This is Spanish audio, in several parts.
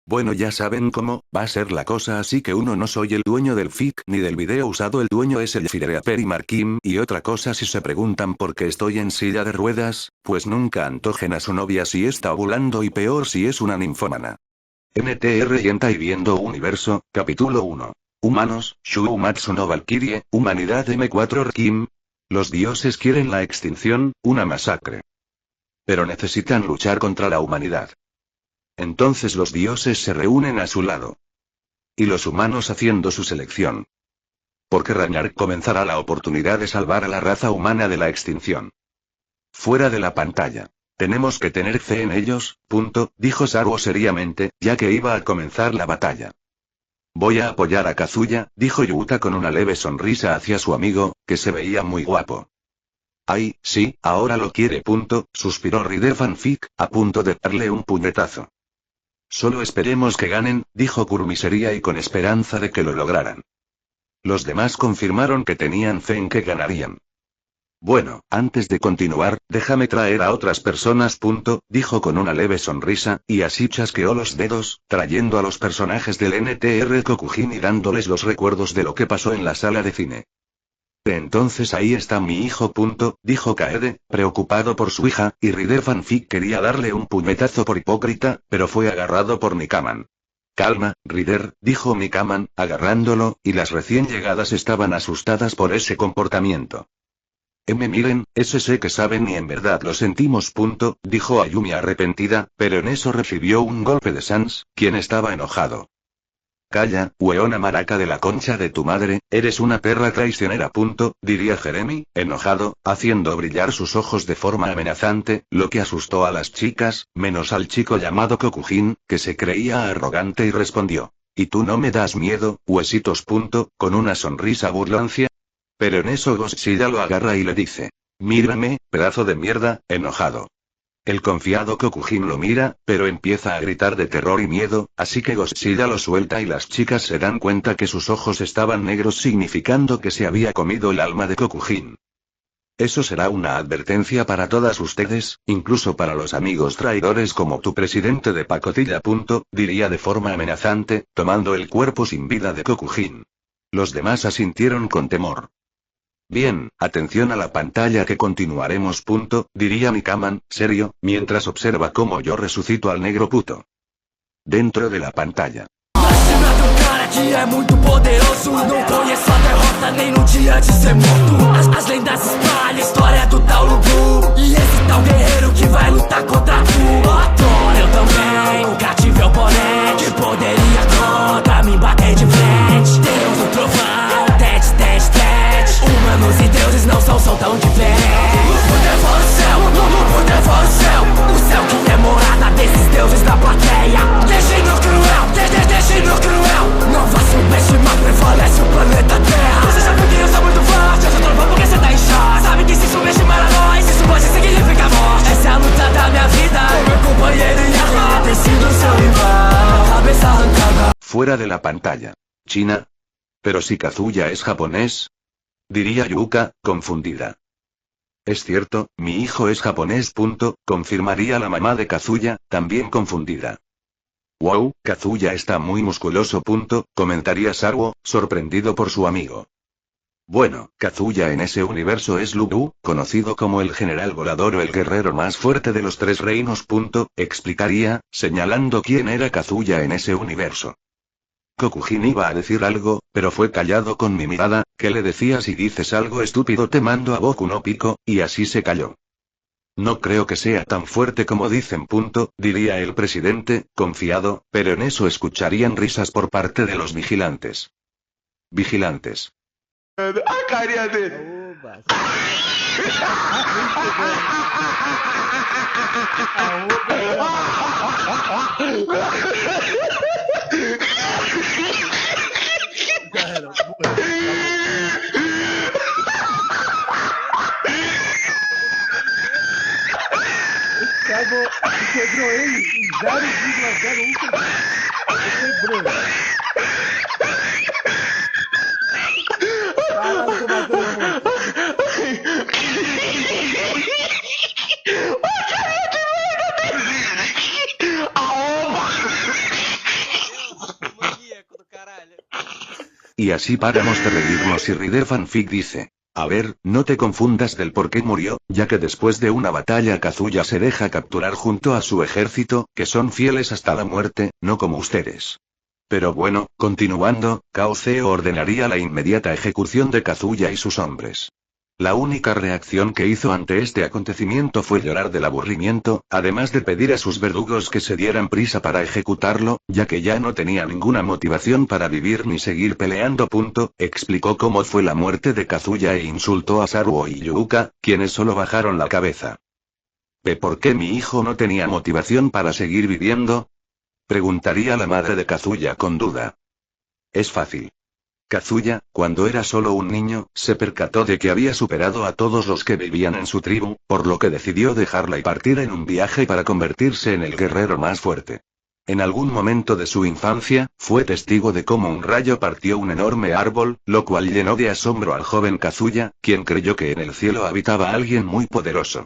Bueno, ya saben cómo va a ser la cosa, así que uno, no soy el dueño del fic ni del video usado, el dueño es el Fireaperi Markim. Y otra cosa, si se preguntan por qué estoy en silla de ruedas, pues nunca antojen a su novia si está ovulando, y peor si es una ninfómana. NTR y viendo universo, capítulo 1. Humanos, Shumatsu no Valkyrie, humanidad M4 Rkim. Los dioses quieren la extinción, una masacre. Pero necesitan luchar contra la humanidad. Entonces los dioses se reúnen a su lado. Y los humanos haciendo su selección. Porque Ragnar comenzará la oportunidad de salvar a la raza humana de la extinción. Fuera de la pantalla. Tenemos que tener fe en ellos, dijo Sarwo seriamente, ya que iba a comenzar la batalla. Voy a apoyar a Kazuya, dijo Yuta con una leve sonrisa hacia su amigo, que se veía muy guapo. Ay, sí, ahora lo quiere, suspiró Rider Fanfic, a punto de darle un puñetazo. Solo esperemos que ganen, dijo Kurumi y con esperanza de que lo lograran. Los demás confirmaron que tenían fe en que ganarían. Bueno, antes de continuar, déjame traer a otras personas, dijo con una leve sonrisa, y así chasqueó los dedos, trayendo a los personajes del NTR Kokujin y dándoles los recuerdos de lo que pasó en la sala de cine. Entonces ahí está mi hijo, dijo Kaede, preocupado por su hija, y Rider Fanfic quería darle un puñetazo por hipócrita, pero fue agarrado por Mikaman. Calma, Rider, dijo Mikaman, agarrándolo, y las recién llegadas estaban asustadas por ese comportamiento. Miren, ese sé que saben y en verdad lo sentimos, dijo Ayumi arrepentida, pero en eso recibió un golpe de Sans, quien estaba enojado. Calla, weona maraca de la concha de tu madre, eres una perra traicionera, diría Jeremy, enojado, haciendo brillar sus ojos de forma amenazante, lo que asustó a las chicas, menos al chico llamado Kokujin, que se creía arrogante y respondió. ¿Y tú no me das miedo, huesitos? Con una sonrisa burlancia. Pero en eso Godzilla lo agarra y le dice. Mírame, pedazo de mierda, enojado. El confiado Kokujin lo mira, pero empieza a gritar de terror y miedo, así que Godzilla lo suelta y las chicas se dan cuenta que sus ojos estaban negros, significando que se había comido el alma de Kokujin. Eso será una advertencia para todas ustedes, incluso para los amigos traidores como tu presidente de pacotilla, diría de forma amenazante, tomando el cuerpo sin vida de Kokujin. Los demás asintieron con temor. Bien, atención a la pantalla que continuaremos, diría Mikaman, serio, mientras observa cómo yo resucito al negro puto. Dentro de la pantalla. Que é muito poderoso, não conheço a derrota nem no dia de ser morto. As lendas espalham a história do tal Lubu, e esse tal guerreiro que vai lutar contra tu. Thor, eu também, nunca tive oponente que poderia contra mim bater de frente. Deus do trovão, tete, tete, tete. Humanos e deuses não são tão diferentes. Lubu devora o céu, Lubu devora o céu. O céu que é morada desses deuses da plateia. Destino cruel, destino cruel. Não faça subestimar, prevalece o planeta Terra. Você sabe que eu sou muito forte, eu sou trovão porque você tá em choque. Sabe que se subestimar a nós, isso pode significar morte. Essa é a luta da minha vida, o meu companheiro e a ter sido seu rival. Cabeça arrancada. Fuera de la pantalla. China. Pero si Kazuya es japonés. Diría Yuka, confundida. Es cierto, mi hijo es japonés, confirmaría la mamá de Kazuya, también confundida. Wow, Kazuya está muy musculoso, comentaría Sarwo, sorprendido por su amigo. Bueno, Kazuya en ese universo es Lubu, conocido como el general volador o el guerrero más fuerte de los tres reinos, explicaría, señalando quién era Kazuya en ese universo. Kokujin iba a decir algo, pero fue callado con mi mirada. ¿Qué le decía? Si dices algo estúpido te mando a Boku no Pico, y así se calló. No creo que sea tan fuerte como dicen, diría el presidente, confiado, pero en eso escucharían risas por parte de los vigilantes. Vigilantes. Quebrou ele em 0,01 segundo. Quebrou. Caralho, tô matando muito. Y así paramos de reírnos y Reader Fanfic dice. A ver, no te confundas del por qué murió, ya que después de una batalla Kazuya se deja capturar junto a su ejército, que son fieles hasta la muerte, no como ustedes. Pero bueno, continuando, Cao Zeo ordenaría la inmediata ejecución de Kazuya y sus hombres. La única reacción que hizo ante este acontecimiento fue llorar del aburrimiento, además de pedir a sus verdugos que se dieran prisa para ejecutarlo, ya que ya no tenía ninguna motivación para vivir ni seguir peleando. Explicó cómo fue la muerte de Kazuya e insultó a Saruo y Yuuka, quienes solo bajaron la cabeza. ¿Por qué mi hijo no tenía motivación para seguir viviendo? Preguntaría la madre de Kazuya con duda. Es fácil. Kazuya, cuando era solo un niño, se percató de que había superado a todos los que vivían en su tribu, por lo que decidió dejarla y partir en un viaje para convertirse en el guerrero más fuerte. En algún momento de su infancia, fue testigo de cómo un rayo partió un enorme árbol, lo cual llenó de asombro al joven Kazuya, quien creyó que en el cielo habitaba alguien muy poderoso.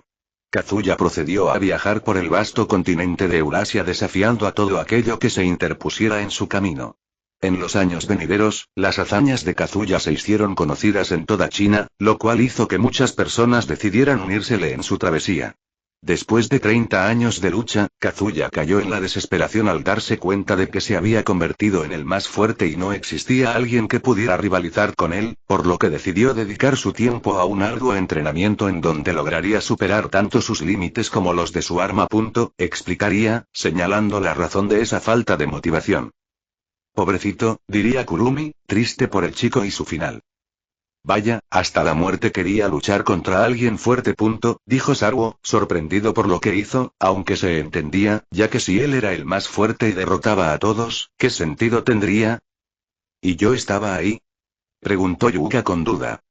Kazuya procedió a viajar por el vasto continente de Eurasia desafiando a todo aquello que se interpusiera en su camino. En los años venideros, las hazañas de Kazuya se hicieron conocidas en toda China, lo cual hizo que muchas personas decidieran unírsele en su travesía. Después de 30 años de lucha, Kazuya cayó en la desesperación al darse cuenta de que se había convertido en el más fuerte y no existía alguien que pudiera rivalizar con él, por lo que decidió dedicar su tiempo a un arduo entrenamiento en donde lograría superar tanto sus límites como los de su arma. Explicaría, señalando la razón de esa falta de motivación. Pobrecito, diría Kurumi, triste por el chico y su final. Vaya, hasta la muerte quería luchar contra alguien fuerte. Dijo Saruo, sorprendido por lo que hizo, aunque se entendía, ya que si él era el más fuerte y derrotaba a todos, ¿qué sentido tendría? ¿Y yo estaba ahí? Preguntó Yuuka con duda.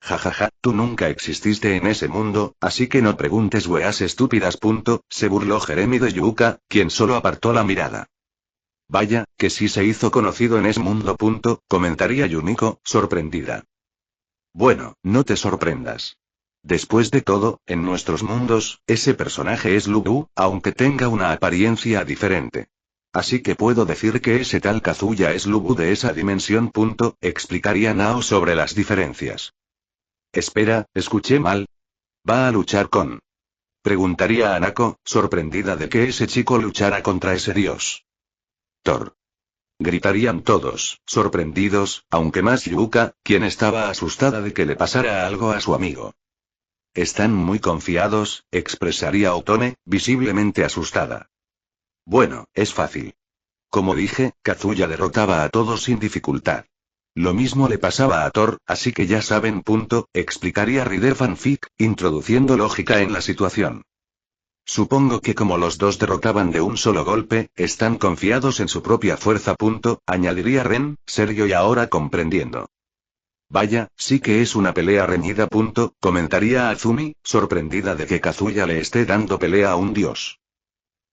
Jajaja, tú nunca exististe en ese mundo, así que no preguntes weas estúpidas. Se burló Jeremy de Yuuka, quien solo apartó la mirada. Vaya, que sí se hizo conocido en ese mundo. Comentaría Yumiko, sorprendida. Bueno, no te sorprendas. Después de todo, en nuestros mundos, ese personaje es Lubu, aunque tenga una apariencia diferente. Así que puedo decir que ese tal Kazuya es Lubu de esa dimensión. Explicaría Nao sobre las diferencias. Espera, escuché mal. ¿Va a luchar con? Preguntaría a Nako, sorprendida de que ese chico luchara contra ese dios. Thor. Gritarían todos, sorprendidos, aunque más Yuuka, quien estaba asustada de que le pasara algo a su amigo. Están muy confiados, expresaría Otome, visiblemente asustada. Bueno, es fácil. Como dije, Kazuya derrotaba a todos sin dificultad. Lo mismo le pasaba a Thor, así que ya saben. Explicaría Reader Fanfic, introduciendo lógica en la situación. Supongo que como los dos derrotaban de un solo golpe, están confiados en su propia fuerza. Añadiría Ren, serio y ahora comprendiendo. Vaya, sí que es una pelea reñida. Comentaría Azumi, sorprendida de que Kazuya le esté dando pelea a un dios.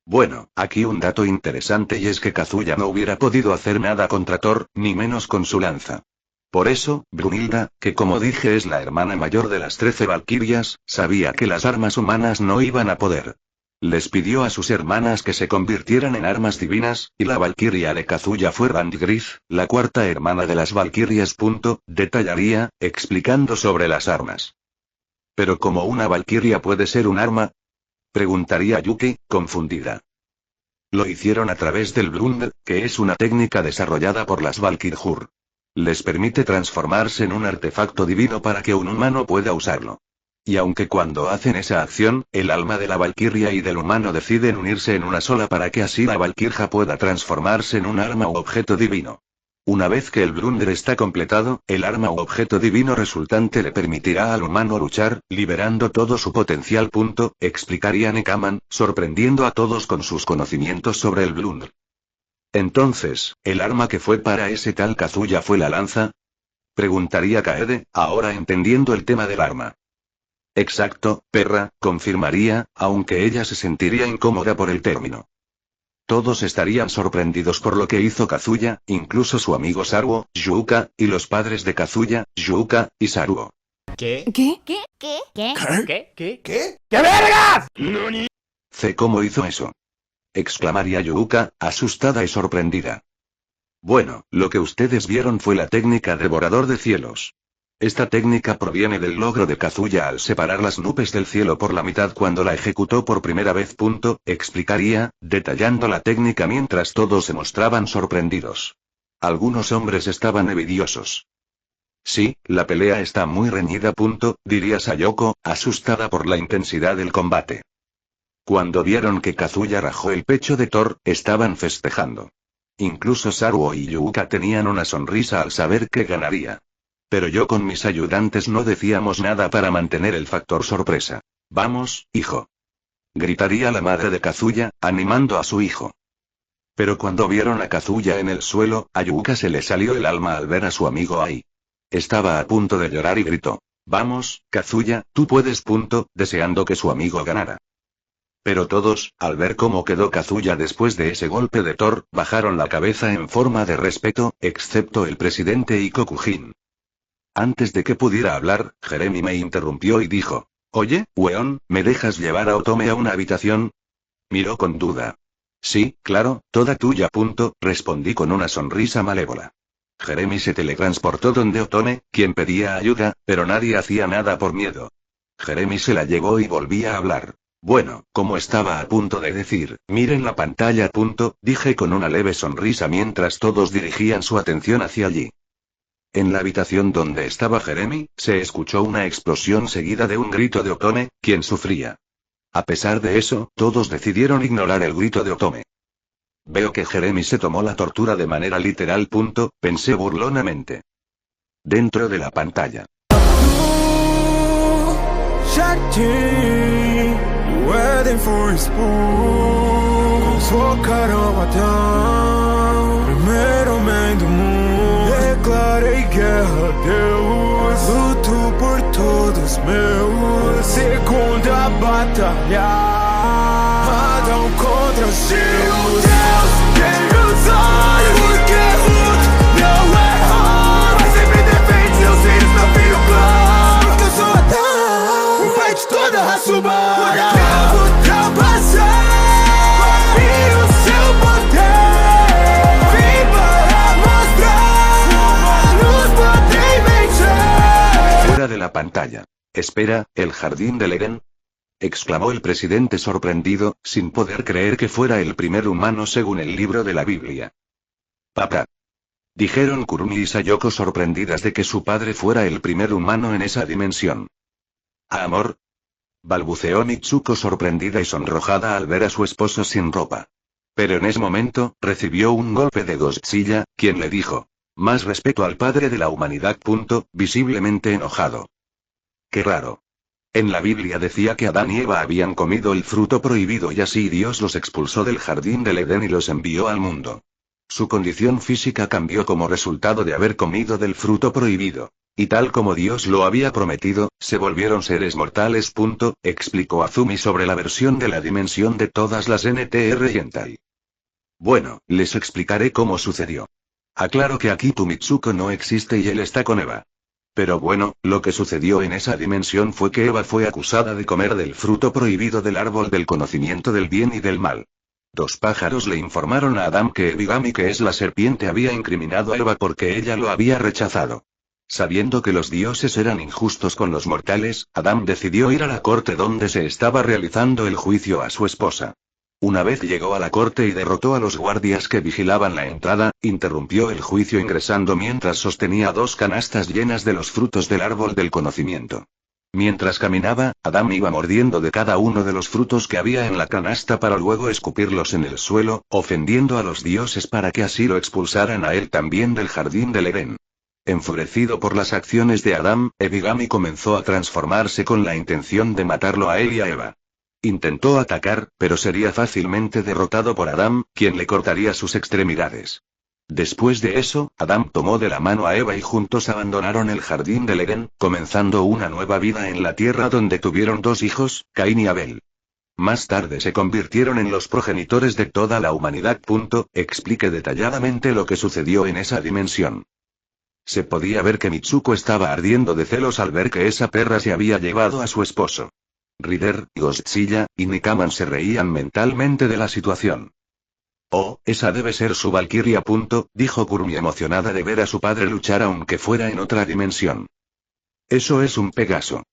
Bueno, aquí un dato interesante y es que Kazuya no hubiera podido hacer nada contra Thor, ni menos con su lanza. Por eso, Brunilda, que como dije es la hermana mayor de las 13 valquirias, sabía que las armas humanas no iban a poder. Les pidió a sus hermanas que se convirtieran en armas divinas, y la valquiria de Kazuya fue Randgriff, la cuarta hermana de las valquirias. Detallaría, explicando sobre las armas. ¿Pero cómo una valquiria puede ser un arma? Preguntaría Yuki, confundida. Lo hicieron a través del Blund, que es una técnica desarrollada por las Valkyr. Les permite transformarse en un artefacto divino para que un humano pueda usarlo. Y aunque cuando hacen esa acción, el alma de la valquiria y del humano deciden unirse en una sola para que así la valquirja pueda transformarse en un arma u objeto divino. Una vez que el blunder está completado, el arma u objeto divino resultante le permitirá al humano luchar, liberando todo su potencial. Explicaría Nekaman, sorprendiendo a todos con sus conocimientos sobre el blunder. Entonces, ¿el arma que fue para ese tal Kazuya fue la lanza? Preguntaría Kaede, ahora entendiendo el tema del arma. Exacto, perra, confirmaría, aunque ella se sentiría incómoda por el término. Todos estarían sorprendidos por lo que hizo Kazuya, incluso su amigo Saruo, Yuuka, y los padres de Kazuya, Yuuka, y Saruo. ¿Qué? ¿Qué? ¿Qué vergas? ¿Cómo hizo eso? Exclamaría Yuuka, asustada y sorprendida. Bueno, lo que ustedes vieron fue la técnica devorador de cielos. Esta técnica proviene del logro de Kazuya al separar las nubes del cielo por la mitad cuando la ejecutó por primera vez. Explicaría, detallando la técnica mientras todos se mostraban sorprendidos. Algunos hombres estaban envidiosos. Sí, la pelea está muy reñida. Diría Sayoko, asustada por la intensidad del combate. Cuando vieron que Kazuya rajó el pecho de Thor, estaban festejando. Incluso Saruo y Yuuka tenían una sonrisa al saber que ganaría. Pero yo con mis ayudantes no decíamos nada para mantener el factor sorpresa. Vamos, hijo. Gritaría la madre de Kazuya, animando a su hijo. Pero cuando vieron a Kazuya en el suelo, a Yuuka se le salió el alma al ver a su amigo ahí. Estaba a punto de llorar y gritó. Vamos, Kazuya, tú puedes. Deseando que su amigo ganara. Pero todos, al ver cómo quedó Kazuya después de ese golpe de Thor, bajaron la cabeza en forma de respeto, excepto el presidente y Kokujin. Antes de que pudiera hablar, Jeremy me interrumpió y dijo, «Oye, weón, ¿me dejas llevar a Otome a una habitación?» Miró con duda. «Sí, claro, toda tuya». Respondí con una sonrisa malévola. Jeremy se teletransportó donde Otome, quien pedía ayuda, pero nadie hacía nada por miedo. Jeremy se la llevó y volvía a hablar. Bueno, como estaba a punto de decir, miren la pantalla. Dije con una leve sonrisa mientras todos dirigían su atención hacia allí. En la habitación donde estaba Jeremy, se escuchó una explosión seguida de un grito de Otome, quien sufría. A pesar de eso, todos decidieron ignorar el grito de Otome. Veo que Jeremy se tomó la tortura de manera literal. Pensé burlonamente. Dentro de la pantalla. Waiting for a spoon. Com sua cara batão. Primeiro homem do mundo. Declarei guerra a Deus. Luto por todos meus. Segunda batalha. Adão contra os seus. Deus tem os olhos. Porque luto não é raro. Mas sempre defende seus filhos na fio claro. Porque eu sou Adão. O pai de toda a raça humana. Fuera de la pantalla. Espera, ¿el jardín del Edén? Exclamó el presidente sorprendido, sin poder creer que fuera el primer humano según el libro de la Biblia. Papá. Dijeron Kurumi y Sayoko sorprendidas de que su padre fuera el primer humano en esa dimensión. ¿Amor? Balbuceó Mitsuko sorprendida y sonrojada al ver a su esposo sin ropa. Pero en ese momento, recibió un golpe de Godzilla, quien le dijo. Más respeto al padre de la humanidad. Visiblemente enojado. Qué raro. En la Biblia decía que Adán y Eva habían comido el fruto prohibido y así Dios los expulsó del jardín del Edén y los envió al mundo. Su condición física cambió como resultado de haber comido del fruto prohibido. Y tal como Dios lo había prometido, se volvieron seres mortales. Explicó Azumi sobre la versión de la dimensión de todas las NTR Hentai. Bueno, les explicaré cómo sucedió. Aclaro que aquí tu Mitsuko no existe y él está con Eva. Pero bueno, lo que sucedió en esa dimensión fue que Eva fue acusada de comer del fruto prohibido del árbol del conocimiento del bien y del mal. Dos pájaros le informaron a Adam que Ebigami, que es la serpiente, había incriminado a Eva porque ella lo había rechazado. Sabiendo que los dioses eran injustos con los mortales, Adam decidió ir a la corte donde se estaba realizando el juicio a su esposa. Una vez llegó a la corte y derrotó a los guardias que vigilaban la entrada, interrumpió el juicio ingresando mientras sostenía 2 canastas llenas de los frutos del árbol del conocimiento. Mientras caminaba, Adam iba mordiendo de cada uno de los frutos que había en la canasta para luego escupirlos en el suelo, ofendiendo a los dioses para que así lo expulsaran a él también del jardín del Edén. Enfurecido por las acciones de Adam, Ebigami comenzó a transformarse con la intención de matarlo a él y a Eva. Intentó atacar, pero sería fácilmente derrotado por Adam, quien le cortaría sus extremidades. Después de eso, Adam tomó de la mano a Eva y juntos abandonaron el jardín del Edén, comenzando una nueva vida en la tierra donde tuvieron 2 hijos, Caín y Abel. Más tarde se convirtieron en los progenitores de toda la humanidad. Expliqué detalladamente lo que sucedió en esa dimensión. Se podía ver que Mitsuko estaba ardiendo de celos al ver que esa perra se había llevado a su esposo. Rider, Godzilla y Nikaman se reían mentalmente de la situación. Oh, esa debe ser su Valkyria. Dijo Kurumi emocionada de ver a su padre luchar aunque fuera en otra dimensión. Eso es un Pegaso.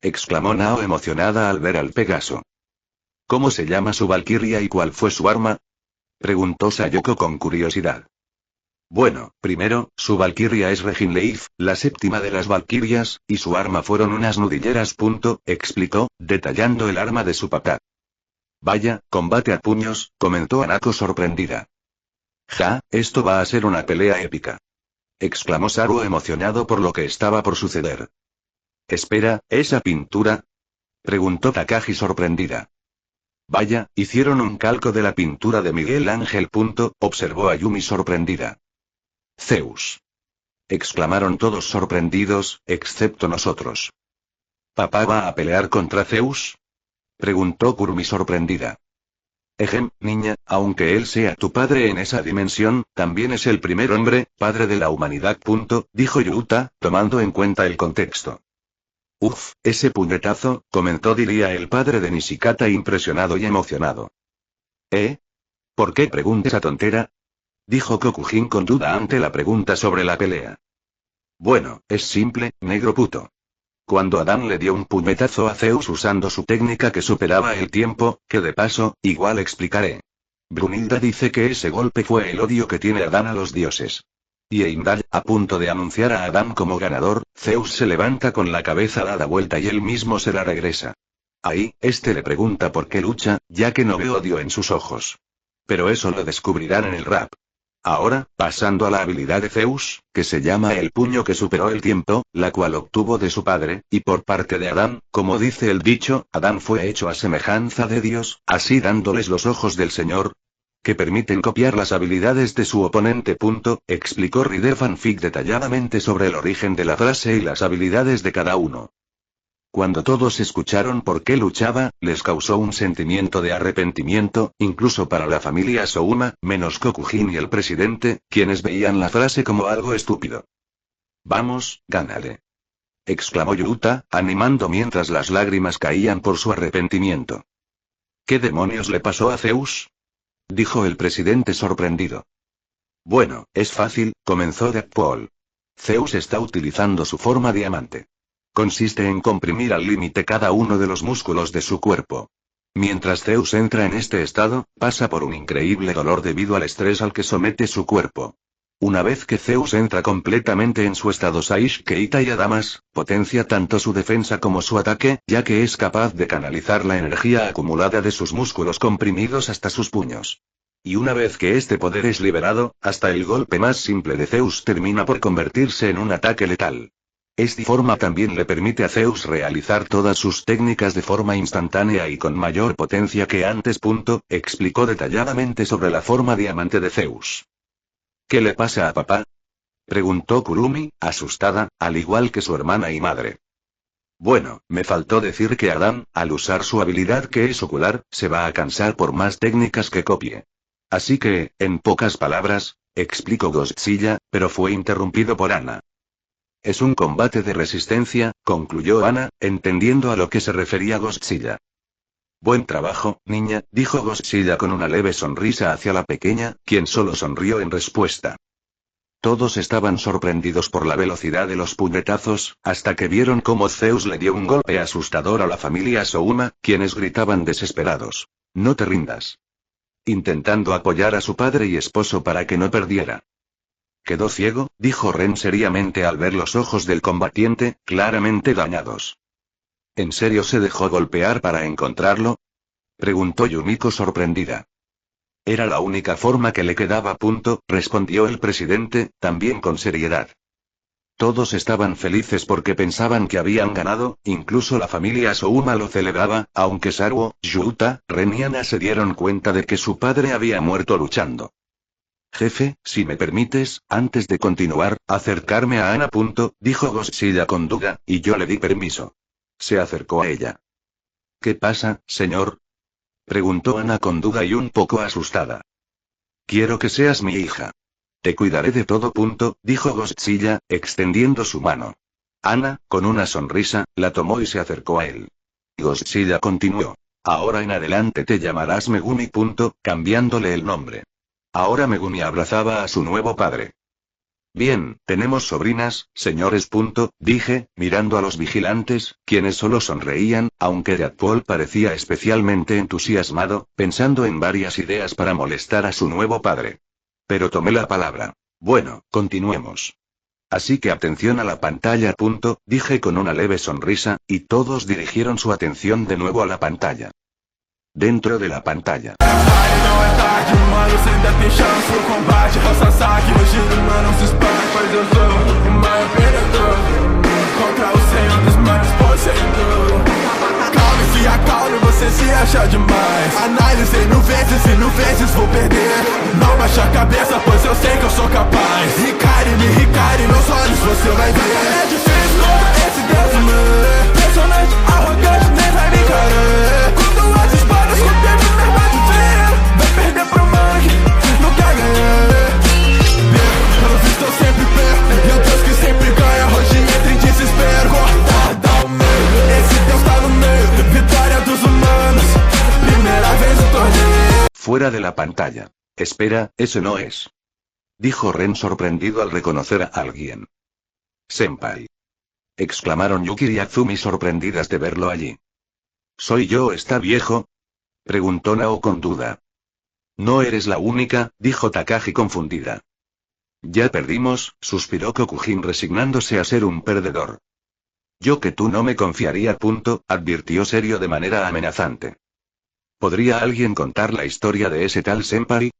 Exclamó Nao emocionada al ver al Pegaso. ¿Cómo se llama su Valkyria y cuál fue su arma? Preguntó Sayoko con curiosidad. Bueno, primero, su Valkyria es Reginleif, la séptima de las Valkyrias, y su arma fueron unas nudilleras. Explicó, detallando el arma de su papá. Vaya, combate a puños, comentó Anako sorprendida. Ja, esto va a ser una pelea épica. Exclamó Saru emocionado por lo que estaba por suceder. Espera, ¿esa pintura? Preguntó Takagi sorprendida. Vaya, hicieron un calco de la pintura de Miguel Ángel. Observó Ayumi sorprendida. Zeus. Exclamaron todos sorprendidos, excepto nosotros. ¿Papá va a pelear contra Zeus? Preguntó Kurumi sorprendida. Niña, aunque él sea tu padre en esa dimensión, también es el primer hombre, padre de la humanidad. Dijo Yuta, tomando en cuenta el contexto. Uf, ese puñetazo, comentó diría el padre de Nishikata impresionado y emocionado. ¿Por qué pregunta esa tontera? Dijo Kokujin con duda ante la pregunta sobre la pelea. Bueno, es simple, negro puto. Cuando Adán le dio un puñetazo a Zeus usando su técnica que superaba el tiempo, que de paso, igual explicaré. Brunilda dice que ese golpe fue el odio que tiene Adán a los dioses. Y Heimdall, a punto de anunciar a Adán como ganador, Zeus se levanta con la cabeza dada vuelta y él mismo se la regresa. Ahí, le pregunta por qué lucha, ya que no ve odio en sus ojos. Pero eso lo descubrirán en el rap. Ahora, pasando a la habilidad de Zeus, que se llama el puño que superó el tiempo, la cual obtuvo de su padre, y por parte de Adán, como dice el dicho, Adán fue hecho a semejanza de Dios, así dándoles los ojos del Señor, que permiten copiar las habilidades de su oponente. Explicó Reader Fanfic detalladamente sobre el origen de la frase y las habilidades de cada uno. Cuando todos escucharon por qué luchaba, les causó un sentimiento de arrepentimiento, incluso para la familia Souma, menos Kokujin y el presidente, quienes veían la frase como algo estúpido. Vamos, gánale. Exclamó Yuta, animando mientras las lágrimas caían por su arrepentimiento. ¿Qué demonios le pasó a Zeus? Dijo el presidente sorprendido. Bueno, es fácil, comenzó Deadpool. Zeus está utilizando su forma diamante. Consiste en comprimir al límite cada uno de los músculos de su cuerpo. Mientras Zeus entra en este estado, pasa por un increíble dolor debido al estrés al que somete su cuerpo. Una vez que Zeus entra completamente en su estado Saish Keita y Adamas, potencia tanto su defensa como su ataque, ya que es capaz de canalizar la energía acumulada de sus músculos comprimidos hasta sus puños. Y una vez que este poder es liberado, hasta el golpe más simple de Zeus termina por convertirse en un ataque letal. Esta forma también le permite a Zeus realizar todas sus técnicas de forma instantánea y con mayor potencia que antes. Explicó detalladamente sobre la forma diamante de Zeus. ¿Qué le pasa a papá? Preguntó Kurumi, asustada, al igual que su hermana y madre. Bueno, me faltó decir que Adán, al usar su habilidad que es ocular, se va a cansar por más técnicas que copie. Así que, en pocas palabras, explicó Godzilla, pero fue interrumpido por Ana. Es un combate de resistencia, concluyó Ana, entendiendo a lo que se refería Godzilla. Buen trabajo, niña, dijo Godzilla con una leve sonrisa hacia la pequeña, quien solo sonrió en respuesta. Todos estaban sorprendidos por la velocidad de los puñetazos, hasta que vieron cómo Zeus le dio un golpe asustador a la familia Souma, quienes gritaban desesperados. No te rindas. Intentando apoyar a su padre y esposo para que no perdiera. Quedó ciego, dijo Ren seriamente al ver los ojos del combatiente, claramente dañados. ¿En serio se dejó golpear para encontrarlo? Preguntó Yumiko sorprendida. Era la única forma que le quedaba. Respondió el presidente, también con seriedad. Todos estaban felices porque pensaban que habían ganado, incluso la familia Souma lo celebraba, aunque Saruo, Yuta, Ren y Ana se dieron cuenta de que su padre había muerto luchando. Jefe, si me permites, antes de continuar, acercarme a Ana. Dijo Godzilla con duda, y yo le di permiso. Se acercó a ella. ¿Qué pasa, señor? Preguntó Ana con duda y un poco asustada. Quiero que seas mi hija. Te cuidaré de todo. Dijo Godzilla, extendiendo su mano. Ana, con una sonrisa, la tomó y se acercó a él. Godzilla continuó. Ahora en adelante te llamarás Megumi. Cambiándole el nombre. Ahora Megumi abrazaba a su nuevo padre. Bien, tenemos sobrinas, señores. Dije, mirando a los vigilantes, quienes solo sonreían, aunque Deadpool parecía especialmente entusiasmado, pensando en varias ideas para molestar a su nuevo padre. Pero tomé la palabra. Bueno, continuemos. Así que atención a la pantalla. Dije con una leve sonrisa, y todos dirigieron su atención de nuevo a la pantalla. Dentro de la pantalla. Acalme, você se acha demais. Analisei mil vezes vou perder. Não baixa a cabeça, pois eu sei que eu sou capaz. Ricare, meus olhos você vai ver. É difícil contra esse Deus humano. Impressionante, arrogante, nem vai me encarar. Quando as espadas contêm meu irmão de ver. Vai perder pro mangue, não quer ganhar. Pelo visto eu sempre perco. E o Deus que sempre ganha, hoje entra em desespero. Cortada ao meio, esse Deus tá no meio. Vitória dos humanos, primeira vez no torneio. Fuera de la pantalla. Espera, eso no es. Dijo Ren sorprendido al reconocer a alguien. Senpai. Exclamaron Yuki y Azumi sorprendidas de verlo allí. ¿Soy yo? ¿Está viejo? Preguntó Nao con duda. No eres la única, dijo Takagi confundida. Ya perdimos, suspiró Kokujin resignándose a ser un perdedor. Yo que tú no me confiaría. Advirtió serio de manera amenazante. ¿Podría alguien contar la historia de ese tal Senpai?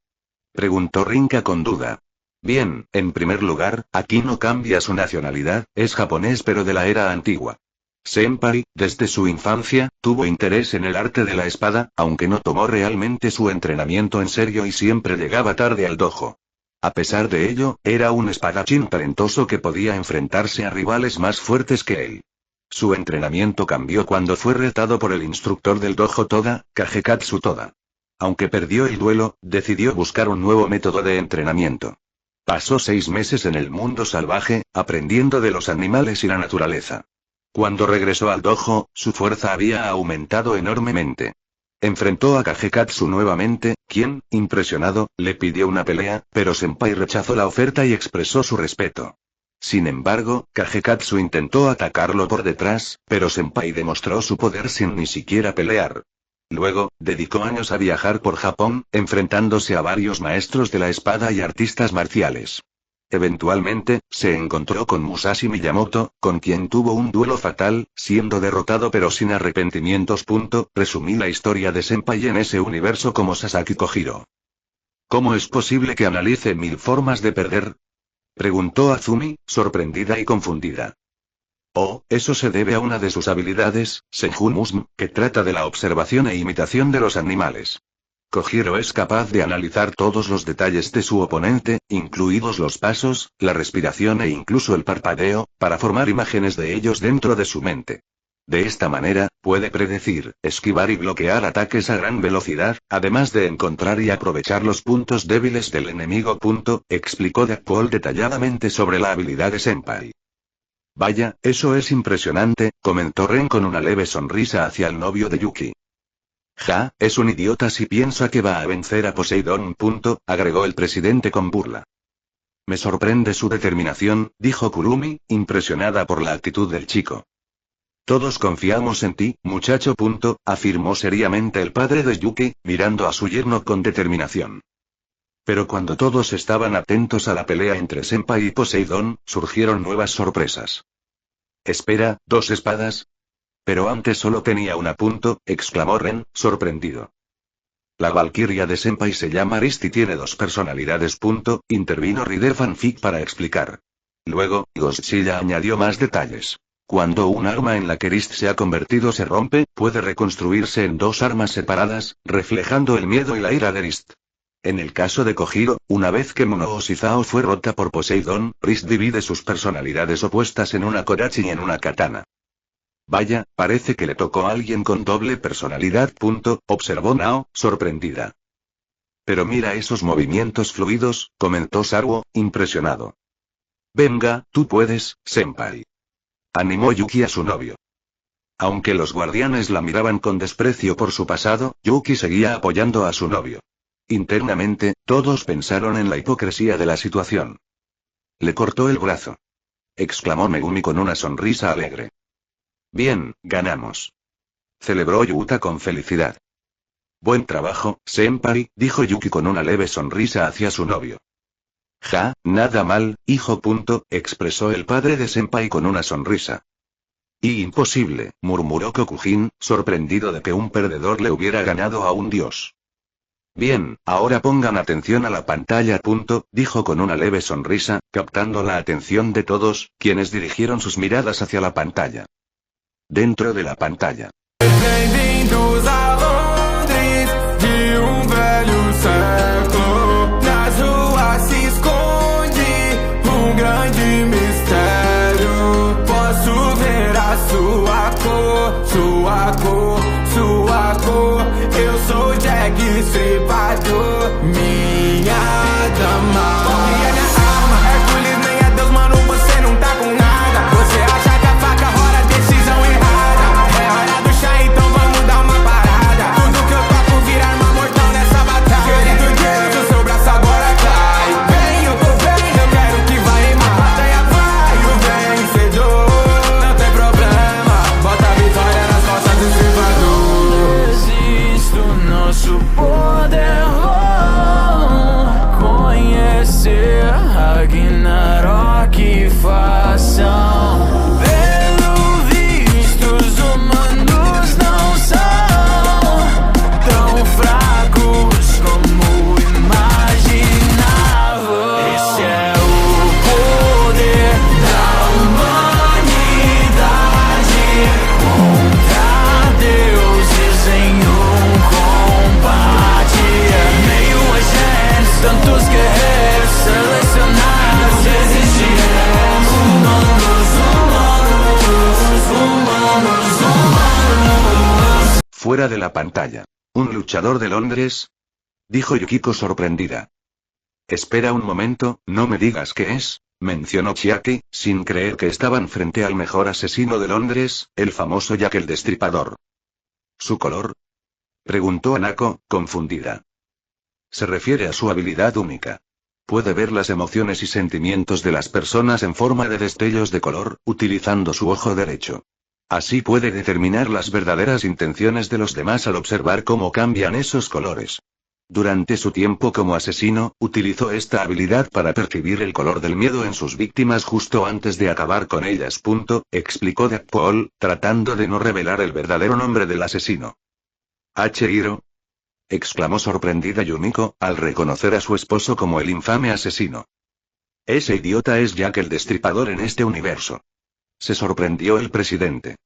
Preguntó Rinka con duda. Bien, en primer lugar, aquí no cambia su nacionalidad, es japonés pero de la era antigua. Senpai, desde su infancia, tuvo interés en el arte de la espada, aunque no tomó realmente su entrenamiento en serio y siempre llegaba tarde al dojo. A pesar de ello, era un espadachín talentoso que podía enfrentarse a rivales más fuertes que él. Su entrenamiento cambió cuando fue retado por el instructor del dojo Toda, Kagekatsu Toda. Aunque perdió el duelo, decidió buscar un nuevo método de entrenamiento. Pasó 6 meses en el mundo salvaje, aprendiendo de los animales y la naturaleza. Cuando regresó al dojo, su fuerza había aumentado enormemente. Enfrentó a Kagekatsu nuevamente, quien, impresionado, le pidió una pelea, pero Senpai rechazó la oferta y expresó su respeto. Sin embargo, Kagekatsu intentó atacarlo por detrás, pero Senpai demostró su poder sin ni siquiera pelear. Luego, dedicó años a viajar por Japón, enfrentándose a varios maestros de la espada y artistas marciales. Eventualmente, se encontró con Musashi Miyamoto, con quien tuvo un duelo fatal, siendo derrotado pero sin arrepentimientos. Resumí la historia de Senpai en ese universo como Sasaki Kojiro. ¿Cómo es posible que analice 1000 formas de perder? Preguntó Azumi, sorprendida y confundida. Oh, eso se debe a una de sus habilidades, Senjumusm, que trata de la observación e imitación de los animales. Kojiro es capaz de analizar todos los detalles de su oponente, incluidos los pasos, la respiración e incluso el parpadeo, para formar imágenes de ellos dentro de su mente. De esta manera, puede predecir, esquivar y bloquear ataques a gran velocidad, además de encontrar y aprovechar los puntos débiles del enemigo. Explicó Deadpool detalladamente sobre la habilidad de Senpai. Vaya, eso es impresionante, comentó Ren con una leve sonrisa hacia el novio de Yuki. Ja, es un idiota si piensa que va a vencer a Poseidón. Agregó el presidente con burla. Me sorprende su determinación, dijo Kurumi, impresionada por la actitud del chico. Todos confiamos en ti, muchacho. Afirmó seriamente el padre de Yuki, mirando a su yerno con determinación. Pero cuando todos estaban atentos a la pelea entre Senpai y Poseidón, surgieron nuevas sorpresas. Espera, ¿2 espadas? Pero antes solo tenía una. Exclamó Ren, sorprendido. La valquiria de Senpai se llama Rist y tiene 2 personalidades. Intervino Rider Fanfic para explicar. Luego, Godzilla añadió más detalles. Cuando un arma en la que Rist se ha convertido se rompe, puede reconstruirse en 2 armas separadas, reflejando el miedo y la ira de Rist. En el caso de Kojiro, una vez que Mono Shizao fue rota por Poseidón, Rist divide sus personalidades opuestas en una Kodachi y en una katana. Vaya, parece que le tocó a alguien con doble personalidad. Observó Nao, sorprendida. Pero mira esos movimientos fluidos, comentó Saruo, impresionado. Venga, tú puedes, Senpai. Animó Yuki a su novio. Aunque los guardianes la miraban con desprecio por su pasado, Yuki seguía apoyando a su novio. Internamente, todos pensaron en la hipocresía de la situación. Le cortó el brazo. Exclamó Megumi con una sonrisa alegre. Bien, ganamos. Celebró Yuta con felicidad. Buen trabajo, senpai, dijo Yuki con una leve sonrisa hacia su novio. Ja, nada mal, hijo. Expresó el padre de senpai con una sonrisa. Y imposible, murmuró Kokujin, sorprendido de que un perdedor le hubiera ganado a un dios. Bien, ahora pongan atención a la pantalla. Dijo con una leve sonrisa, captando la atención de todos, quienes dirigieron sus miradas hacia la pantalla. Dentro de la pantalla. Bem-vindos a Londres, de velho século. Nas ruas se esconde grande mistério. Posso ver a sua cor, sua cor, sua cor. Eu sou Jack Stripador, minha dama. Qual que é minha arma? Hércules nem é Deus, mano, você não tá com nada. Você acha que a faca rola a decisão errada. É hora do chá, então vamos dar uma parada. Tudo que eu toco vira arma mortal nessa batalha. Querido Deus, o seu braço agora cai. Vem, eu tô bem, eu quero que vai em uma batalha. Vai, o vencedor, não tem problema. Bota a vitória nas costas do Stripador. Existe o nosso poder, conhecer Ragnarok e façam. Pelo visto, os humanos não são tão fracos como imaginava. Esse é o poder da humanidade contra deuses em combate. Meio agentes, tantos guerreiros selecionados, existiremos. Humanos. Fuera de la pantalla. ¿Un luchador de Londres? Dijo Yukiko sorprendida. Espera un momento, no me digas qué es, mencionó Chiaki, sin creer que estaban frente al mejor asesino de Londres, el famoso Jack el Destripador. ¿Su color? Preguntó Anako, confundida. Se refiere a su habilidad única. Puede ver las emociones y sentimientos de las personas en forma de destellos de color, utilizando su ojo derecho. Así puede determinar las verdaderas intenciones de los demás al observar cómo cambian esos colores. Durante su tiempo como asesino, utilizó esta habilidad para percibir el color del miedo en sus víctimas justo antes de acabar con ellas. Explicó Deadpool, tratando de no revelar el verdadero nombre del asesino. Hiro. Exclamó sorprendida Yumiko, al reconocer a su esposo como el infame asesino. Ese idiota es Jack el Destripador en este universo. Se sorprendió el presidente.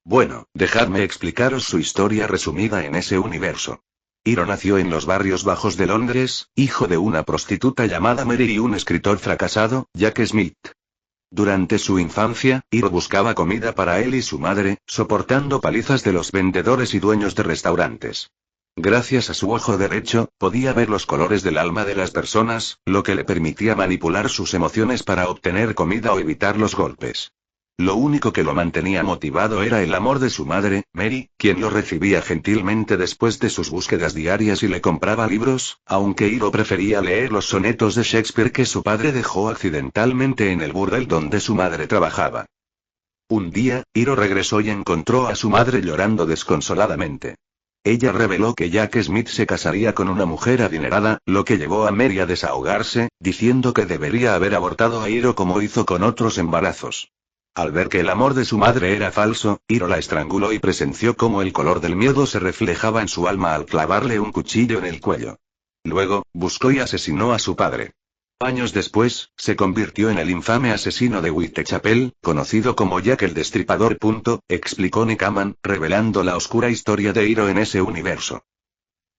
Bueno, dejadme explicaros su historia resumida en ese universo. Hiro nació en los barrios bajos de Londres, hijo de una prostituta llamada Mary y un escritor fracasado, Jack Smith. Durante su infancia, Hiro buscaba comida para él y su madre, soportando palizas de los vendedores y dueños de restaurantes. Gracias a su ojo derecho, podía ver los colores del alma de las personas, lo que le permitía manipular sus emociones para obtener comida o evitar los golpes. Lo único que lo mantenía motivado era el amor de su madre, Mary, quien lo recibía gentilmente después de sus búsquedas diarias y le compraba libros, aunque Hiro prefería leer los sonetos de Shakespeare que su padre dejó accidentalmente en el burdel donde su madre trabajaba. Un día, Hiro regresó y encontró a su madre llorando desconsoladamente. Ella reveló que Jack Smith se casaría con una mujer adinerada, lo que llevó a Mary a desahogarse, diciendo que debería haber abortado a Hiro como hizo con otros embarazos. Al ver que el amor de su madre era falso, Hiro la estranguló y presenció cómo el color del miedo se reflejaba en su alma al clavarle un cuchillo en el cuello. Luego, buscó y asesinó a su padre. Años después, se convirtió en el infame asesino de Whitechapel, conocido como Jack el Destripador. Explicó Nikaman, revelando la oscura historia de Hiro en ese universo.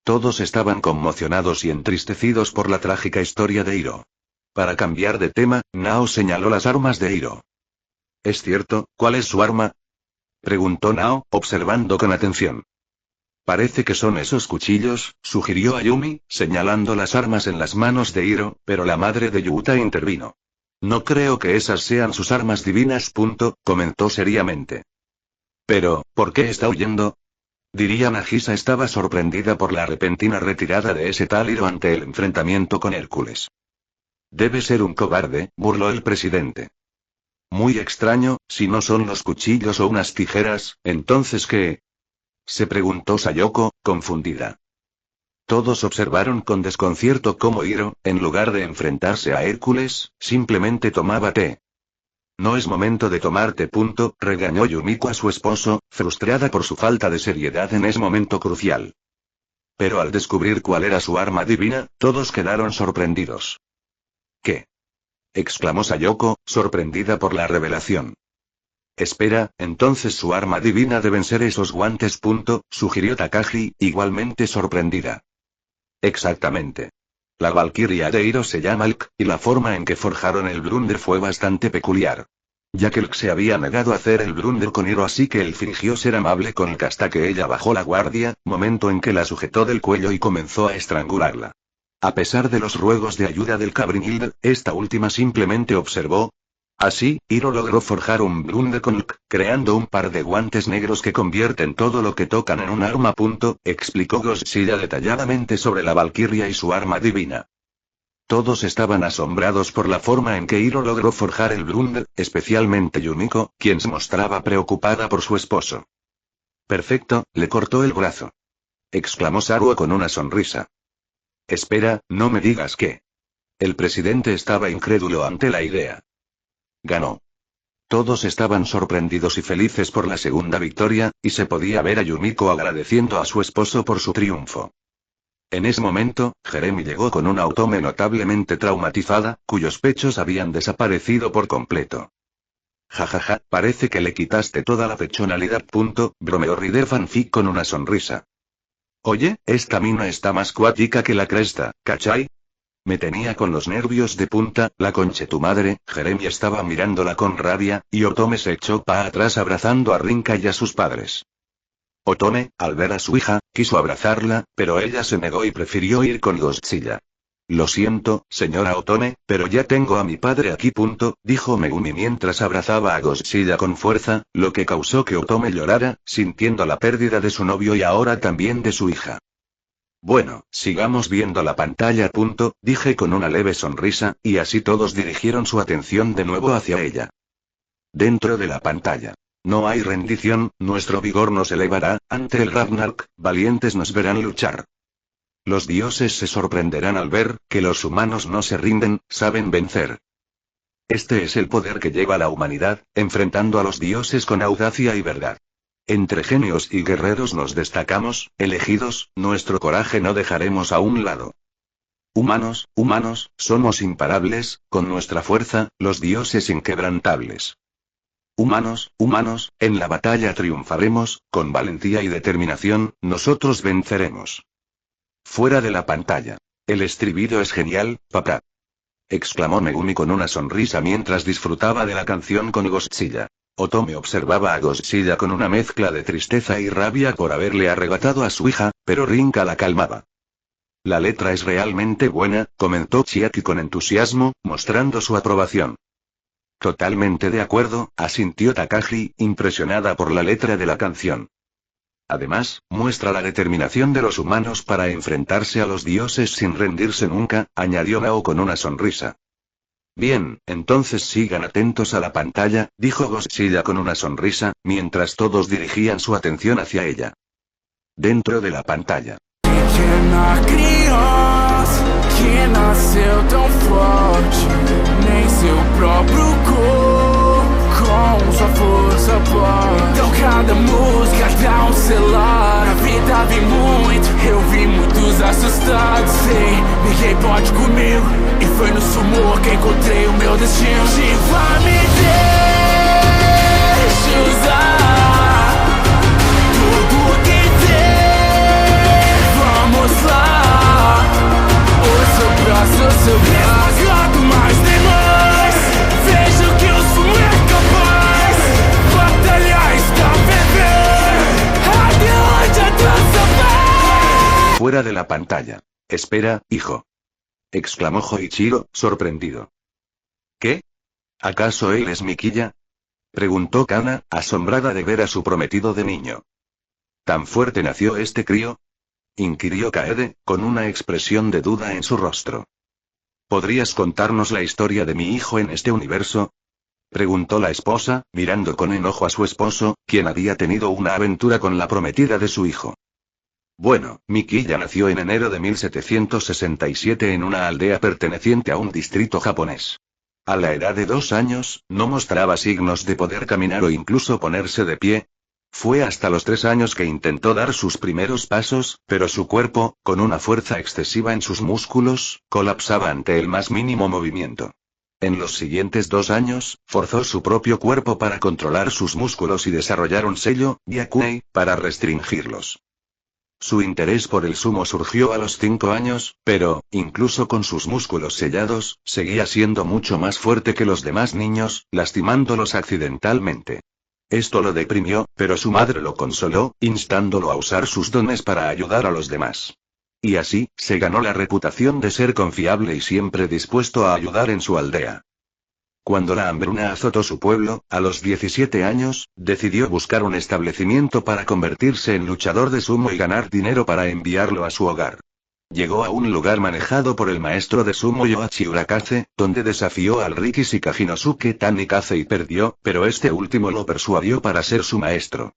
Todos estaban conmocionados y entristecidos por la trágica historia de Hiro. Para cambiar de tema, Nao señaló las armas de Hiro. ¿Es cierto? ¿Cuál es su arma? Preguntó Nao, observando con atención. Parece que son esos cuchillos, sugirió Ayumi, señalando las armas en las manos de Hiro, pero la madre de Yuta intervino. No creo que esas sean sus armas divinas. Comentó seriamente. Pero, ¿por qué está huyendo? Diría Nagisa estaba sorprendida por la repentina retirada de ese Taliro ante el enfrentamiento con Hércules. Debe ser un cobarde, burló el presidente. Muy extraño, si no son los cuchillos o unas tijeras, ¿entonces qué? Se preguntó Sayoko, confundida. Todos observaron con desconcierto cómo Hiro, en lugar de enfrentarse a Hércules, simplemente tomaba té. No es momento de tomar té. Regañó Yumiko a su esposo, frustrada por su falta de seriedad en ese momento crucial. Pero al descubrir cuál era su arma divina, todos quedaron sorprendidos. ¿Qué? Exclamó Sayoko, sorprendida por la revelación. Espera, entonces su arma divina deben ser esos guantes. Sugirió Takagi, igualmente sorprendida. Exactamente. La valquiria de Hiro se llama Lk, y la forma en que forjaron el Blunder fue bastante peculiar. Ya que Lk se había negado a hacer el Blunder con Hiro, así que él fingió ser amable con Lk hasta que ella bajó la guardia, momento en que la sujetó del cuello y comenzó a estrangularla. A pesar de los ruegos de ayuda del Cabrinilde, esta última simplemente observó. Así, Hiro logró forjar un Blunder con Lk, creando un par de guantes negros que convierten todo lo que tocan en un arma. Explicó Godzilla detalladamente sobre la valquiria y su arma divina. Todos estaban asombrados por la forma en que Hiro logró forjar el Blunder, especialmente Yumiko, quien se mostraba preocupada por su esposo. Perfecto, le cortó el brazo. Exclamó Saruo con una sonrisa. Espera, no me digas que. El presidente estaba incrédulo ante la idea. Ganó. Todos estaban sorprendidos y felices por la segunda victoria, y se podía ver a Yumiko agradeciendo a su esposo por su triunfo. En ese momento, Jeremy llegó con una Otome notablemente traumatizada, cuyos pechos habían desaparecido por completo. Jajaja, parece que le quitaste toda la pechonalidad. Bromeó Rider Fanfic con una sonrisa. Oye, esta mina está más cuática que la cresta, ¿cachai? Me tenía con los nervios de punta, la conche tu madre. Jeremy estaba mirándola con rabia, y Otome se echó para atrás abrazando a Rinka y a sus padres. Otome, al ver a su hija, quiso abrazarla, pero ella se negó y prefirió ir con Godzilla. Lo siento, señora Otome, pero ya tengo a mi padre aquí. Dijo Megumi mientras abrazaba a Godzilla con fuerza, lo que causó que Otome llorara, sintiendo la pérdida de su novio y ahora también de su hija. Bueno, sigamos viendo la pantalla. Dije con una leve sonrisa, y así todos dirigieron su atención de nuevo hacia ella. Dentro de la pantalla. No hay rendición, nuestro vigor nos elevará, ante el Ragnarok, valientes nos verán luchar. Los dioses se sorprenderán al ver, que los humanos no se rinden, saben vencer. Este es el poder que lleva la humanidad, enfrentando a los dioses con audacia y verdad. Entre genios y guerreros nos destacamos, elegidos, nuestro coraje no dejaremos a un lado. Humanos, somos imparables, con nuestra fuerza, los dioses inquebrantables. Humanos, en la batalla triunfaremos, con valentía y determinación, nosotros venceremos. Fuera de la pantalla. El estribillo es genial, papá. Exclamó Megumi con una sonrisa mientras disfrutaba de la canción con Godzilla. Otome observaba a Godzilla con una mezcla de tristeza y rabia por haberle arrebatado a su hija, pero Rinka la calmaba. La letra es realmente buena, comentó Chiaki con entusiasmo, mostrando su aprobación. Totalmente de acuerdo, asintió Takagi, impresionada por la letra de la canción. Además, muestra la determinación de los humanos para enfrentarse a los dioses sin rendirse nunca, añadió Nao con una sonrisa. Bien, entonces sigan atentos a la pantalla, dijo Godzilla con una sonrisa, mientras todos dirigían su atención hacia ella. Dentro de la pantalla. Que nasceu tão forte, nem seu próprio corpo, com sua força pode. Então cada música dá selar. Na vida vi muito, eu vi muitos assustados. Sei, ninguém pode comigo, e foi no sumô que encontrei o meu destino. Shiva me deixa usar tudo que tem, vamos lá. Rasgado mais de nós. Vejo que eu sou capaz. Batalha está viver. Adelante atrás. Fuera de la pantalla. Espera, hijo. Exclamó Hoichiro, sorprendido. ¿Qué? ¿Acaso él es Mikiya? Preguntó Kana, asombrada de ver a su prometido de niño. ¿Tan fuerte nació este crío?, inquirió Kaede, con una expresión de duda en su rostro. ¿Podrías contarnos la historia de mi hijo en este universo?, preguntó la esposa, mirando con enojo a su esposo, quien había tenido una aventura con la prometida de su hijo. Bueno, Mikiya nació en enero de 1767 en una aldea perteneciente a un distrito japonés. A la edad de 2 años, no mostraba signos de poder caminar o incluso ponerse de pie. Fue hasta los 3 años que intentó dar sus primeros pasos, pero su cuerpo, con una fuerza excesiva en sus músculos, colapsaba ante el más mínimo movimiento. En los siguientes 2 años, forzó su propio cuerpo para controlar sus músculos y desarrollar un sello, Byakuei, para restringirlos. Su interés por el sumo surgió a los 5 años, pero, incluso con sus músculos sellados, seguía siendo mucho más fuerte que los demás niños, lastimándolos accidentalmente. Esto lo deprimió, pero su madre lo consoló, instándolo a usar sus dones para ayudar a los demás. Y así, se ganó la reputación de ser confiable y siempre dispuesto a ayudar en su aldea. Cuando la hambruna azotó su pueblo, a los 17 años, decidió buscar un establecimiento para convertirse en luchador de sumo y ganar dinero para enviarlo a su hogar. Llegó a un lugar manejado por el maestro de sumo Yoichi Urakaze, donde desafió al Rikishi Kajinosuke Tanikaze y perdió, pero este último lo persuadió para ser su maestro.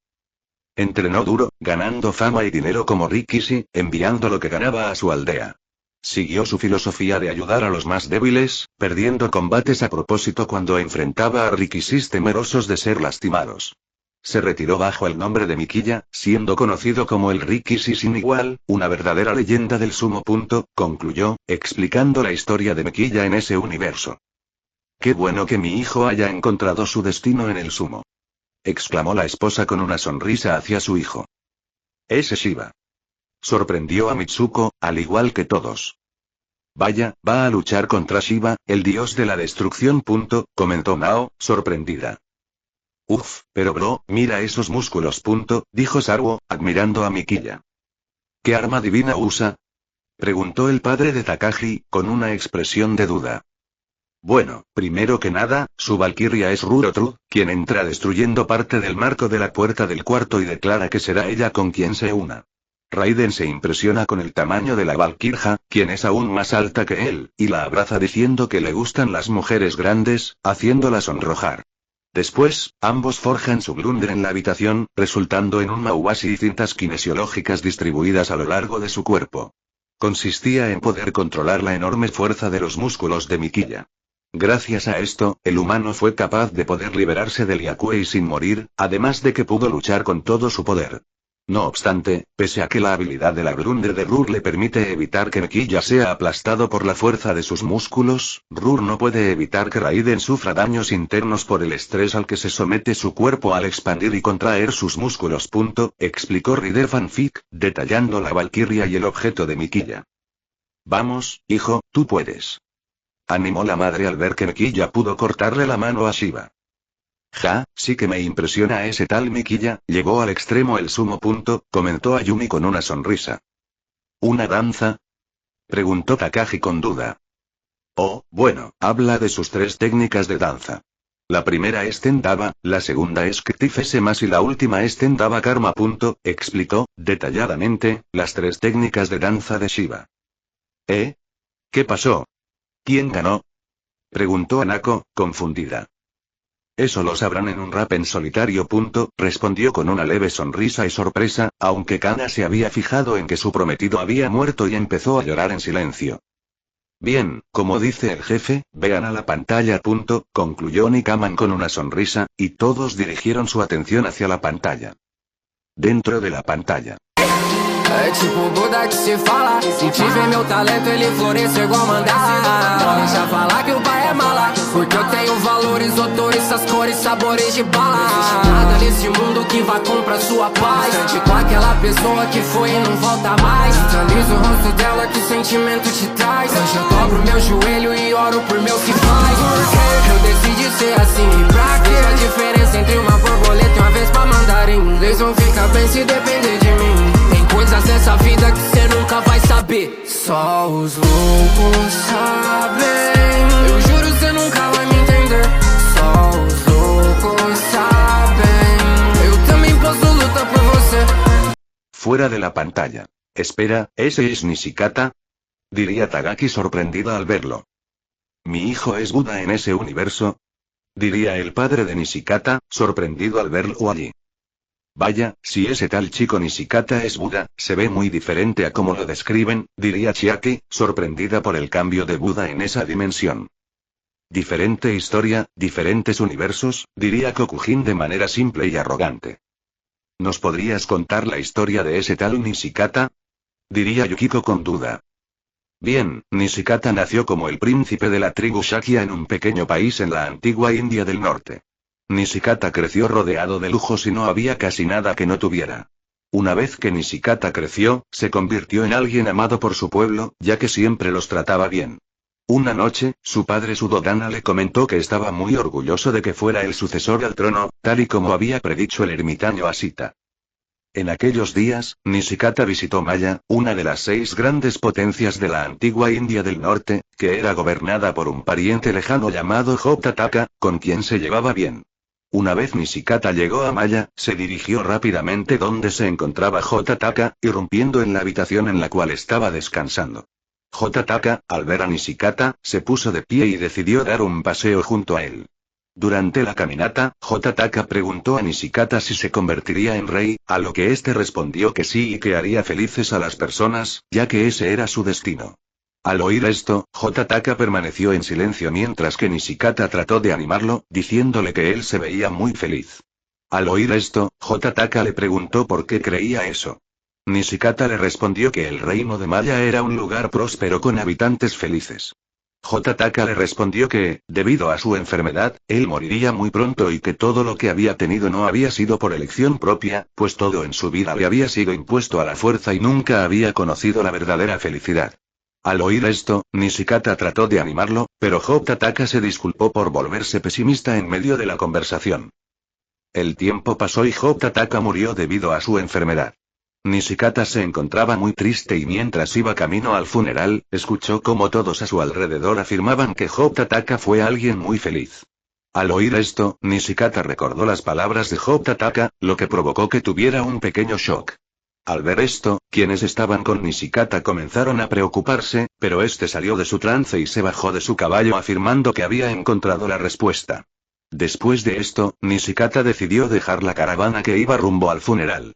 Entrenó duro, ganando fama y dinero como Rikishi, enviando lo que ganaba a su aldea. Siguió su filosofía de ayudar a los más débiles, perdiendo combates a propósito cuando enfrentaba a Rikishis temerosos de ser lastimados. Se retiró bajo el nombre de Mikiya, siendo conocido como el Rikishi sin igual, una verdadera leyenda del sumo. Concluyó, explicando la historia de Mikiya en ese universo. Qué bueno que mi hijo haya encontrado su destino en el sumo, exclamó la esposa con una sonrisa hacia su hijo. Ese Shiba. Sorprendió a Mitsuko, al igual que todos. Vaya, va a luchar contra Shiba, el dios de la destrucción. Comentó Mao, sorprendida. Uf, pero bro, mira esos músculos. Dijo Saruo, admirando a Mikiya. ¿Qué arma divina usa?, preguntó el padre de Takashi, con una expresión de duda. Bueno, primero que nada, su valquiria es Rurotru, quien entra destruyendo parte del marco de la puerta del cuarto y declara que será ella con quien se una. Raiden se impresiona con el tamaño de la Valkirja, quien es aún más alta que él, y la abraza diciendo que le gustan las mujeres grandes, haciéndola sonrojar. Después, ambos forjan su blunder en la habitación, resultando en un Mauashi y cintas kinesiológicas distribuidas a lo largo de su cuerpo. Consistía en poder controlar la enorme fuerza de los músculos de Mikiya. Gracias a esto, el humano fue capaz de poder liberarse del Byakuei sin morir, además de que pudo luchar con todo su poder. No obstante, pese a que la habilidad de la blunder de Rur le permite evitar que Mikiya sea aplastado por la fuerza de sus músculos, Rur no puede evitar que Raiden sufra daños internos por el estrés al que se somete su cuerpo al expandir y contraer sus músculos. Explicó Rider Fanfic, detallando la valquiria y el objeto de Mikiya. Vamos, hijo, tú puedes. Animó la madre al ver que Mikiya pudo cortarle la mano a Shiba. Ja, sí que me impresiona ese tal Mikiya, llegó al extremo el sumo. Comentó Ayumi con una sonrisa. ¿Una danza?, preguntó Takashi con duda. Oh, bueno, habla de sus 3 técnicas de danza. La primera es Tendava, la segunda es Ktifesemas y la última es Tendava Karma. Explicó, detalladamente, las 3 técnicas de danza de Shiba. ¿Qué pasó? ¿Quién ganó?, preguntó Anako, confundida. Eso lo sabrán en un rap en solitario. Respondió con una leve sonrisa y sorpresa, aunque Kana se había fijado en que su prometido había muerto y empezó a llorar en silencio. Bien, como dice el jefe, vean a la pantalla. Concluyó Nikaman con una sonrisa, y todos dirigieron su atención hacia la pantalla. Dentro de la pantalla. É tipo Buda que se fala. Se tiver meu talento, ele floresce igual mandala. Não deixa falar que o pai é mala, porque eu tenho valores, odores, essas cores, sabores de bala. Não existe nada nesse mundo que vá contra sua paz. Sente com aquela pessoa que foi e não volta mais. Visualiza o rosto dela, que sentimento te traz. Hoje eu dobro meu joelho e oro por meu que faz. Porque eu decidi ser assim. Pra que a diferença entre uma borboleta e uma vespa mandarim? Eles vão ficar bem se depender de mim. Coisas dessa vida que cê nunca vai saber. Só os loucos sabem. Eu juro cê nunca vai me entender. Só os loucos sabem. Eu também posso lutar por você. fuera de la pantalla. Espera, ¿ese es Nishikata? Diría Tagaki sorprendida al verlo. ¿Mi hijo es Buda en ese universo? Diría el padre de Nishikata, sorprendido al verlo allí. Vaya, si ese tal chico Nishikata es Buda, se ve muy diferente a como lo describen, diría Chiaki, sorprendida por el cambio de Buda en esa dimensión. Diferente historia, diferentes universos, diría Kokujin de manera simple y arrogante. ¿Nos podrías contar la historia de ese tal Nishikata? Diría Yukiko con duda. Bien, Nishikata nació como el príncipe de la tribu Shakya en un pequeño país en la antigua India del Norte. Nishikata creció rodeado de lujos y no había casi nada que no tuviera. Una vez que Nishikata creció, se convirtió en alguien amado por su pueblo, ya que siempre los trataba bien. Una noche, su padre Suddhodana le comentó que estaba muy orgulloso de que fuera el sucesor al trono, tal y como había predicho el ermitaño Asita. En aquellos días, Nishikata visitó Maya, una de las 6 grandes potencias de la antigua India del Norte, que era gobernada por un pariente lejano llamado Hotataka, con quien se llevaba bien. Una vez Nishikata llegó a Maya, se dirigió rápidamente donde se encontraba Hotataka, irrumpiendo en la habitación en la cual estaba descansando. Hotataka, al ver a Nishikata, se puso de pie y decidió dar un paseo junto a él. Durante la caminata, Hotataka preguntó a Nishikata si se convertiría en rey, a lo que éste respondió que sí y que haría felices a las personas, ya que ese era su destino. Al oír esto, Hotataka permaneció en silencio mientras que Nishikata trató de animarlo, diciéndole que él se veía muy feliz. Al oír esto, Hotataka le preguntó por qué creía eso. Nishikata le respondió que el reino de Maya era un lugar próspero con habitantes felices. Hotataka le respondió que, debido a su enfermedad, él moriría muy pronto y que todo lo que había tenido no había sido por elección propia, pues todo en su vida le había sido impuesto a la fuerza y nunca había conocido la verdadera felicidad. Al oír esto, Nishikata trató de animarlo, pero Hotataka se disculpó por volverse pesimista en medio de la conversación. El tiempo pasó y Hotataka murió debido a su enfermedad. Nishikata se encontraba muy triste y mientras iba camino al funeral, escuchó cómo todos a su alrededor afirmaban que Hotataka fue alguien muy feliz. Al oír esto, Nishikata recordó las palabras de Hotataka, lo que provocó que tuviera un pequeño shock. Al ver esto, quienes estaban con Nishikata comenzaron a preocuparse, pero este salió de su trance y se bajó de su caballo afirmando que había encontrado la respuesta. Después de esto, Nishikata decidió dejar la caravana que iba rumbo al funeral.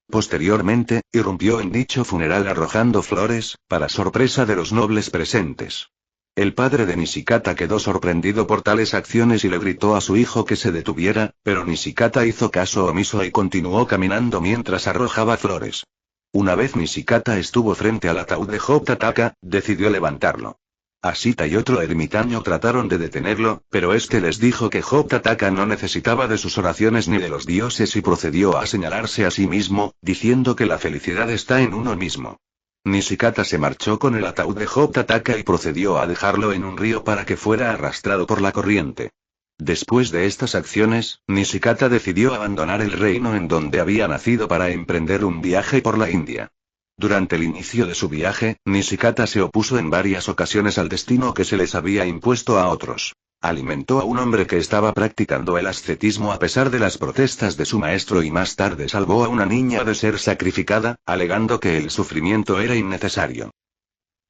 Posteriormente, irrumpió en dicho funeral arrojando flores, para sorpresa de los nobles presentes. El padre de Nishikata quedó sorprendido por tales acciones y le gritó a su hijo que se detuviera, pero Nishikata hizo caso omiso y continuó caminando mientras arrojaba flores. Una vez Nishikata estuvo frente al ataúd de Hotataka, decidió levantarlo. Asita y otro ermitaño trataron de detenerlo, pero este les dijo que Hotataka no necesitaba de sus oraciones ni de los dioses y procedió a señalarse a sí mismo, diciendo que la felicidad está en uno mismo. Nishikata se marchó con el ataúd de Hotataka y procedió a dejarlo en un río para que fuera arrastrado por la corriente. Después de estas acciones, Nishikata decidió abandonar el reino en donde había nacido para emprender un viaje por la India. Durante el inicio de su viaje, Nishikata se opuso en varias ocasiones al destino que se les había impuesto a otros. Alimentó a un hombre que estaba practicando el ascetismo a pesar de las protestas de su maestro y más tarde salvó a una niña de ser sacrificada, alegando que el sufrimiento era innecesario.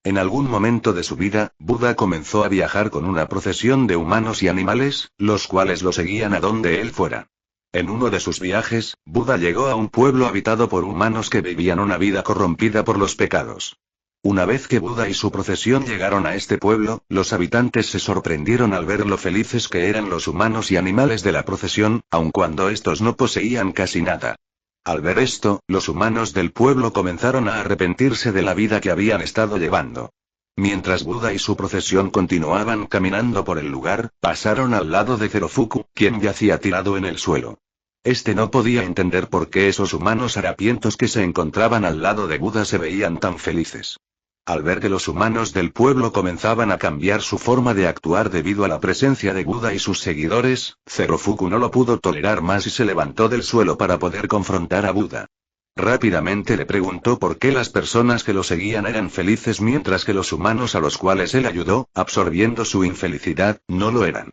En algún momento de su vida, Buda comenzó a viajar con una procesión de humanos y animales, los cuales lo seguían a donde él fuera. En uno de sus viajes, Buda llegó a un pueblo habitado por humanos que vivían una vida corrompida por los pecados. Una vez que Buda y su procesión llegaron a este pueblo, los habitantes se sorprendieron al ver lo felices que eran los humanos y animales de la procesión, aun cuando estos no poseían casi nada. Al ver esto, los humanos del pueblo comenzaron a arrepentirse de la vida que habían estado llevando. Mientras Buda y su procesión continuaban caminando por el lugar, pasaron al lado de Zerofuku, quien yacía tirado en el suelo. Este no podía entender por qué esos humanos harapientos que se encontraban al lado de Buda se veían tan felices. Al ver que los humanos del pueblo comenzaban a cambiar su forma de actuar debido a la presencia de Buda y sus seguidores, Zerofuku no lo pudo tolerar más y se levantó del suelo para poder confrontar a Buda. Rápidamente le preguntó por qué las personas que lo seguían eran felices mientras que los humanos a los cuales él ayudó, absorbiendo su infelicidad, no lo eran.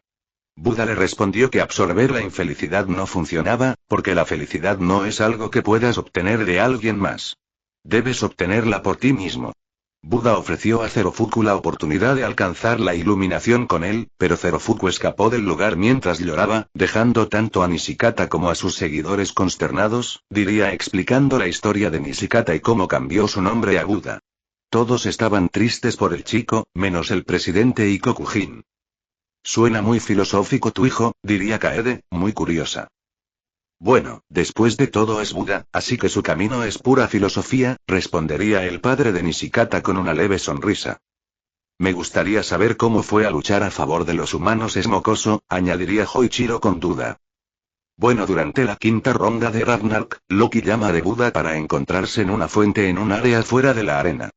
Buda le respondió que absorber la infelicidad no funcionaba, porque la felicidad no es algo que puedas obtener de alguien más. Debes obtenerla por ti mismo. Buda ofreció a Zerofuku la oportunidad de alcanzar la iluminación con él, pero Zerofuku escapó del lugar mientras lloraba, dejando tanto a Nishikata como a sus seguidores consternados, diría explicando la historia de Nishikata y cómo cambió su nombre a Buda. Todos estaban tristes por el chico, menos el presidente Ikokujin. Suena muy filosófico tu hijo, diría Kaede, muy curiosa. Bueno, después de todo es Buda, así que su camino es pura filosofía, respondería el padre de Nishikata con una leve sonrisa. Me gustaría saber cómo fue a luchar a favor de los humanos es mocoso, añadiría Hoichiro con duda. Bueno, durante la quinta ronda de Ragnarok, Loki llama de Buda para encontrarse en una fuente en un área fuera de la arena.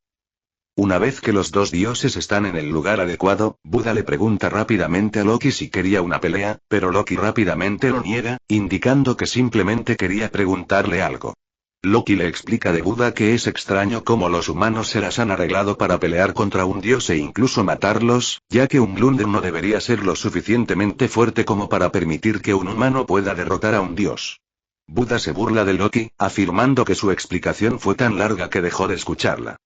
Una vez que los dos dioses están en el lugar adecuado, Buda le pregunta rápidamente a Loki si quería una pelea, pero Loki rápidamente lo niega, indicando que simplemente quería preguntarle algo. Loki le explica de Buda que es extraño cómo los humanos se las han arreglado para pelear contra un dios e incluso matarlos, ya que un Blunder no debería ser lo suficientemente fuerte como para permitir que un humano pueda derrotar a un dios. Buda se burla de Loki, afirmando que su explicación fue tan larga que dejó de escucharla.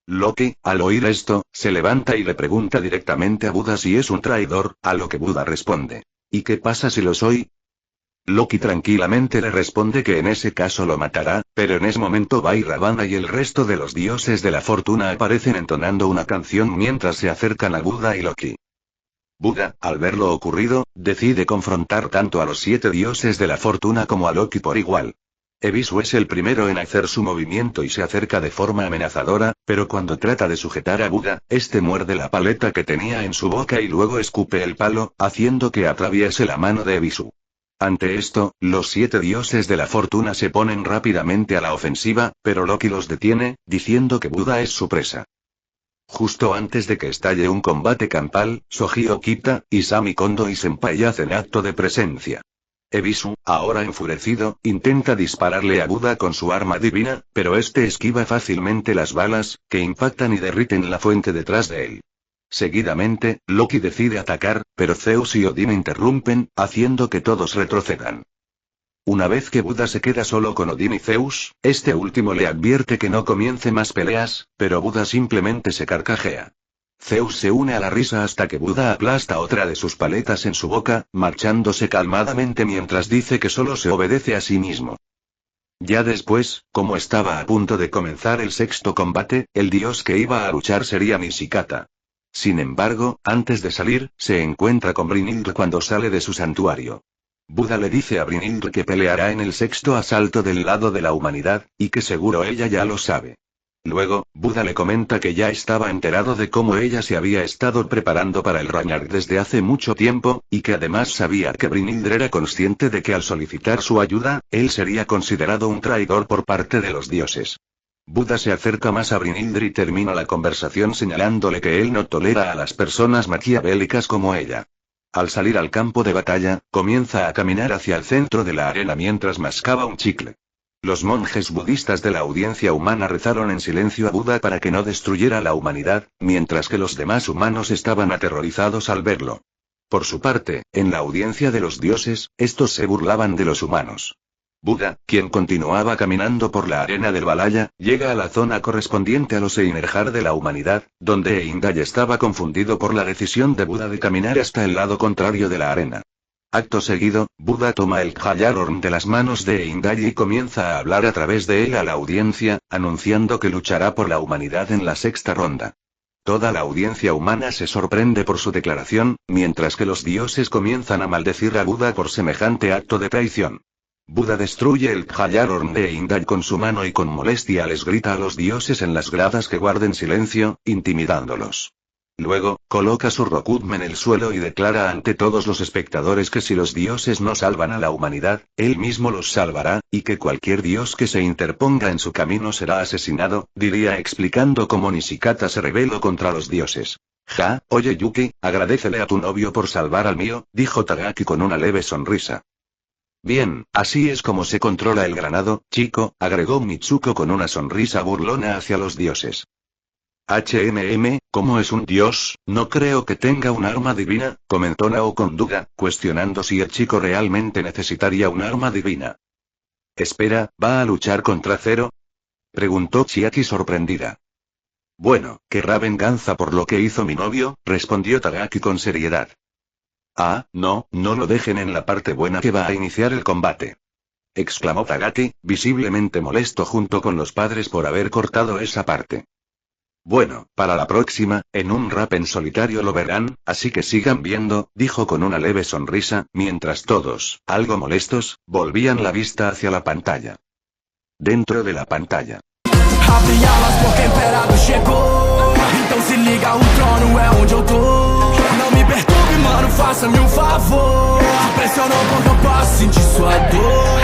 Loki, al oír esto, se levanta y le pregunta directamente a Buda si es un traidor, a lo que Buda responde. ¿Y qué pasa si lo soy? Loki tranquilamente le responde que en ese caso lo matará, pero en ese momento Ravana y el resto de los dioses de la fortuna aparecen entonando una canción mientras se acercan a Buda y Loki. Buda, al ver lo ocurrido, decide confrontar tanto a los 7 dioses de la fortuna como a Loki por igual. Ebisu es el primero en hacer su movimiento y se acerca de forma amenazadora, pero cuando trata de sujetar a Buda, este muerde la paleta que tenía en su boca y luego escupe el palo, haciendo que atraviese la mano de Ebisu. Ante esto, los 7 dioses de la fortuna se ponen rápidamente a la ofensiva, pero Loki los detiene, diciendo que Buda es su presa. Justo antes de que estalle un combate campal, Soji Okita, Isami Kondo y Senpai hacen acto de presencia. Ebisu, ahora enfurecido, intenta dispararle a Buda con su arma divina, pero este esquiva fácilmente las balas, que impactan y derriten la fuente detrás de él. Seguidamente, Loki decide atacar, pero Zeus y Odín interrumpen, haciendo que todos retrocedan. Una vez que Buda se queda solo con Odín y Zeus, este último le advierte que no comience más peleas, pero Buda simplemente se carcajea. Zeus se une a la risa hasta que Buda aplasta otra de sus paletas en su boca, marchándose calmadamente mientras dice que solo se obedece a sí mismo. Ya después, como estaba a punto de comenzar el sexto combate, el dios que iba a luchar sería Nishikata. Sin embargo, antes de salir, se encuentra con Brynhildr cuando sale de su santuario. Buda le dice a Brynhildr que peleará en el sexto asalto del lado de la humanidad, y que seguro ella ya lo sabe. Luego, Buda le comenta que ya estaba enterado de cómo ella se había estado preparando para el Ragnarok desde hace mucho tiempo, y que además sabía que Brynhildr era consciente de que al solicitar su ayuda, él sería considerado un traidor por parte de los dioses. Buda se acerca más a Brynhildr y termina la conversación señalándole que él no tolera a las personas maquiavélicas como ella. Al salir al campo de batalla, comienza a caminar hacia el centro de la arena mientras mascaba un chicle. Los monjes budistas de la audiencia humana rezaron en silencio a Buda para que no destruyera la humanidad, mientras que los demás humanos estaban aterrorizados al verlo. Por su parte, en la audiencia de los dioses, estos se burlaban de los humanos. Buda, quien continuaba caminando por la arena del Valhalla, llega a la zona correspondiente a los Einherjar de la humanidad, donde Eindai estaba confundido por la decisión de Buda de caminar hasta el lado contrario de la arena. Acto seguido, Buda toma el Khallarorn de las manos de Eindai y comienza a hablar a través de él a la audiencia, anunciando que luchará por la humanidad en la sexta ronda. Toda la audiencia humana se sorprende por su declaración, mientras que los dioses comienzan a maldecir a Buda por semejante acto de traición. Buda destruye el Khallarorn de Eindai con su mano y con molestia les grita a los dioses en las gradas que guarden silencio, intimidándolos. Luego, coloca su Rokudm en el suelo y declara ante todos los espectadores que si los dioses no salvan a la humanidad, él mismo los salvará, y que cualquier dios que se interponga en su camino será asesinado, diría explicando cómo Nishikata se rebeló contra los dioses. Ja, oye Yuki, agradécele a tu novio por salvar al mío, dijo Tagaki con una leve sonrisa. Bien, así es como se controla el granado, chico, agregó Mitsuko con una sonrisa burlona hacia los dioses. ¿Cómo es un dios? No creo que tenga un arma divina, comentó Nao con duda, cuestionando si el chico realmente necesitaría un arma divina. Espera, ¿va a luchar contra Zero? Preguntó Chiaki sorprendida. Bueno, querrá venganza por lo que hizo mi novio, respondió Tagaki con seriedad. Ah, no, no lo dejen en la parte buena que va a iniciar el combate. Exclamó Tagaki, visiblemente molesto junto con los padres por haber cortado esa parte. Bueno, para la próxima, en un rap en solitario lo verán, así que sigan viendo, dijo con una leve sonrisa, mientras todos, algo molestos, volvían la vista hacia la pantalla. Dentro de la pantalla. Abre alas porque o imperador chegou. Então se liga, o trono é onde eu tô. Não me perturbe, mano, faça-me um favor. Pressionou porque eu posso sentir sua dor.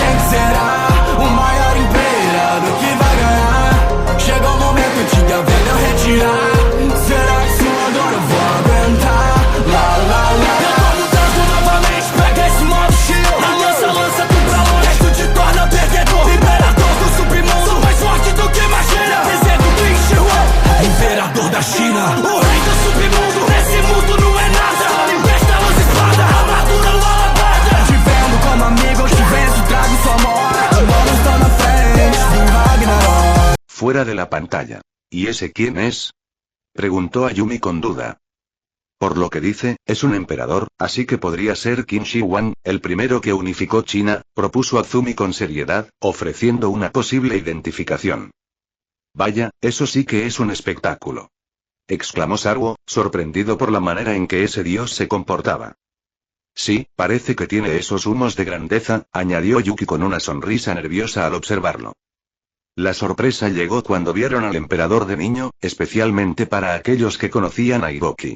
Quem será o maior imperador que vai ganhar? Chega o momento de a velha eu retirar. Será que sua dor eu vou aguentar? Lá, lá, lá. Eu tô lutando novamente, pega esse modo shield. Lança tu pra longe, tu te torna perdedor. Imperador do submundo, sou mais forte do que imagina. Represento o imperador da China, o rei do submundo. Nesse mundo não é nada, só me presta luz e espada, armadura lombada. Te vendo como amigo, eu te venço, trago sua morte. Agora estou na frente do Ragnarok. Fuera de la pantalla. ¿Y ese quién es? Preguntó Ayumi con duda. Por lo que dice, es un emperador, así que podría ser Qin Shi Huang, el primero que unificó China, propuso Azumi con seriedad, ofreciendo una posible identificación. Vaya, eso sí que es un espectáculo. Exclamó Sarwo, sorprendido por la manera en que ese dios se comportaba. Sí, parece que tiene esos humos de grandeza, añadió Yuki con una sonrisa nerviosa al observarlo. La sorpresa llegó cuando vieron al emperador de niño, especialmente para aquellos que conocían a Hiroki.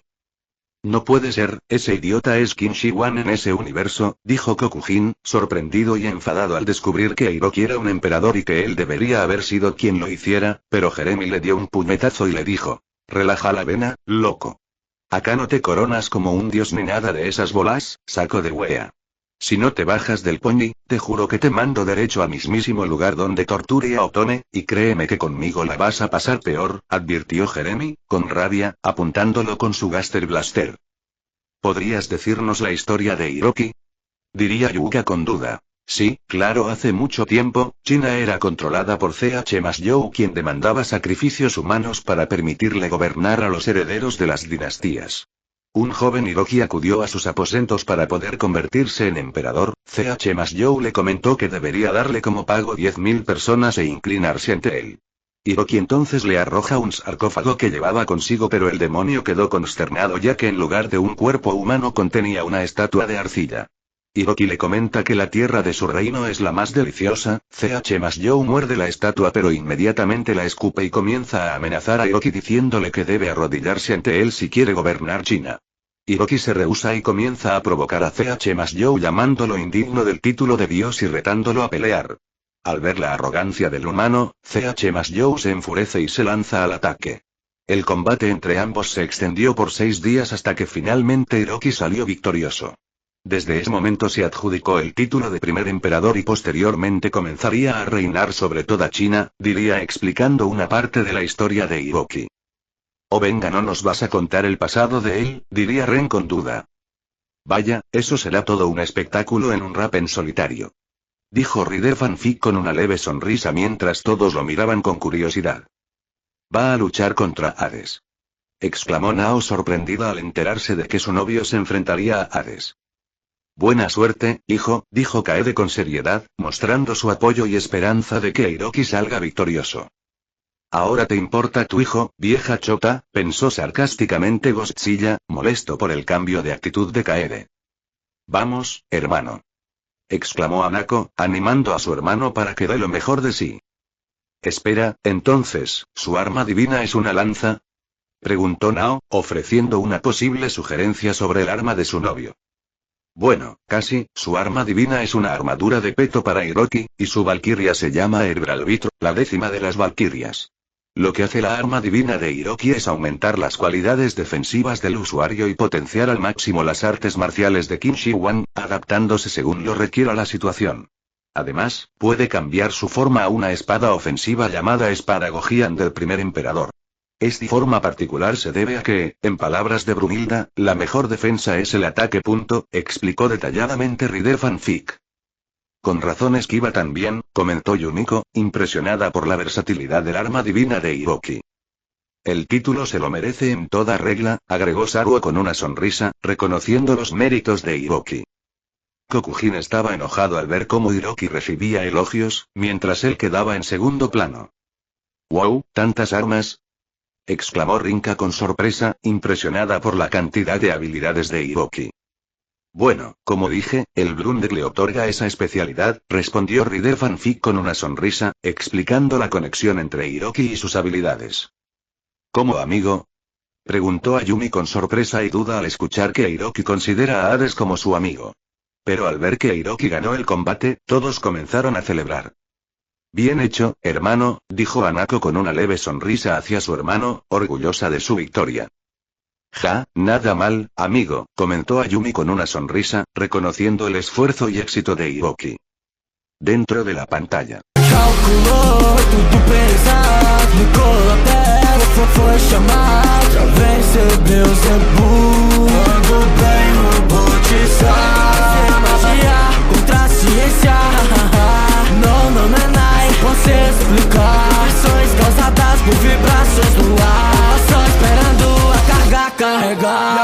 No puede ser, ese idiota es Qin Shi Huang en ese universo, dijo Kokujin, sorprendido y enfadado al descubrir que Hiroki era un emperador y que él debería haber sido quien lo hiciera, pero Jeremy le dio un puñetazo y le dijo: relaja la vena, loco. Acá no te coronas como un dios ni nada de esas bolas, saco de wea. Si no te bajas del pony, te juro que te mando derecho al mismísimo lugar donde torture a Otone, y créeme que conmigo la vas a pasar peor, advirtió Jeremy, con rabia, apuntándolo con su Gaster Blaster. ¿Podrías decirnos la historia de Hiroki? Diría Yuka con duda. Sí, claro, hace mucho tiempo, China era controlada por CH+Zhou, quien demandaba sacrificios humanos para permitirle gobernar a los herederos de las dinastías. Un joven Hiroki acudió a sus aposentos para poder convertirse en emperador. CH+Zhou le comentó que debería darle como pago 10.000 personas e inclinarse ante él. Hiroki entonces le arroja un sarcófago que llevaba consigo, pero el demonio quedó consternado ya que en lugar de un cuerpo humano contenía una estatua de arcilla. Hiroki le comenta que la tierra de su reino es la más deliciosa. CH+Zhou muerde la estatua pero inmediatamente la escupe y comienza a amenazar a Hiroki diciéndole que debe arrodillarse ante él si quiere gobernar China. Hiroki se rehúsa y comienza a provocar a CH+Zhou llamándolo indigno del título de dios y retándolo a pelear. Al ver la arrogancia del humano, CH+Zhou se enfurece y se lanza al ataque. El combate entre ambos se extendió por 6 días hasta que finalmente Hiroki salió victorioso. Desde ese momento se adjudicó el título de primer emperador y posteriormente comenzaría a reinar sobre toda China, diría explicando una parte de la historia de Hiroki. Oh venga, no nos vas a contar el pasado de él, diría Ren con duda. Vaya, eso será todo un espectáculo en un rap en solitario. Dijo Ride Fanfic con una leve sonrisa mientras todos lo miraban con curiosidad. Va a luchar contra Hades. Exclamó Nao sorprendida al enterarse de que su novio se enfrentaría a Hades. Buena suerte, hijo, dijo Kaede con seriedad, mostrando su apoyo y esperanza de que Hiroki salga victorioso. Ahora te importa tu hijo, vieja chota, pensó sarcásticamente Godzilla, molesto por el cambio de actitud de Kaede. Vamos, hermano. Exclamó Hanako, animando a su hermano para que dé lo mejor de sí. Espera, entonces, ¿su arma divina es una lanza? Preguntó Nao, ofreciendo una posible sugerencia sobre el arma de su novio. Bueno, casi, su arma divina es una armadura de peto para Hiroki, y su valquiria se llama Herbralvitro, la 10ª de las valquirias. Lo que hace la arma divina de Hiroki es aumentar las cualidades defensivas del usuario y potenciar al máximo las artes marciales de Qin Shi Huang, adaptándose según lo requiera la situación. Además, puede cambiar su forma a una espada ofensiva llamada Espada Gojian del primer emperador. Esta forma particular se debe a que, en palabras de Brunilda, la mejor defensa es el ataque. Explicó detalladamente Ride Fanfic. Con razón esquiva tan bien, comentó Yumiko, impresionada por la versatilidad del arma divina de Hiroki. El título se lo merece en toda regla, agregó Saruo con una sonrisa, reconociendo los méritos de Hiroki. Kokujin estaba enojado al ver cómo Hiroki recibía elogios, mientras él quedaba en segundo plano. ¡Wow! ¿Tantas armas? Exclamó Rinka con sorpresa, impresionada por la cantidad de habilidades de Hiroki. Bueno, como dije, el Blunder le otorga esa especialidad, respondió Rider Fanfic con una sonrisa, explicando la conexión entre Hiroki y sus habilidades. ¿Cómo amigo? Preguntó Ayumi con sorpresa y duda al escuchar que Hiroki considera a Hades como su amigo. Pero al ver que Hiroki ganó el combate, todos comenzaron a celebrar. Bien hecho, hermano, dijo Hanako con una leve sonrisa hacia su hermano, orgullosa de su victoria. Ja, nada mal, amigo, comentó Ayumi con una sonrisa, reconociendo el esfuerzo y éxito de Hiroki. Dentro de la pantalla. Calculou tudo pesado, ligou a tela, foi chamado pra vencer Beelzebub. Quando bem robotizar, magia contra a ciência. Não, não é nada, posso explicar. Ações causadas por vibrações no ar. Só esperando a carga carregar. E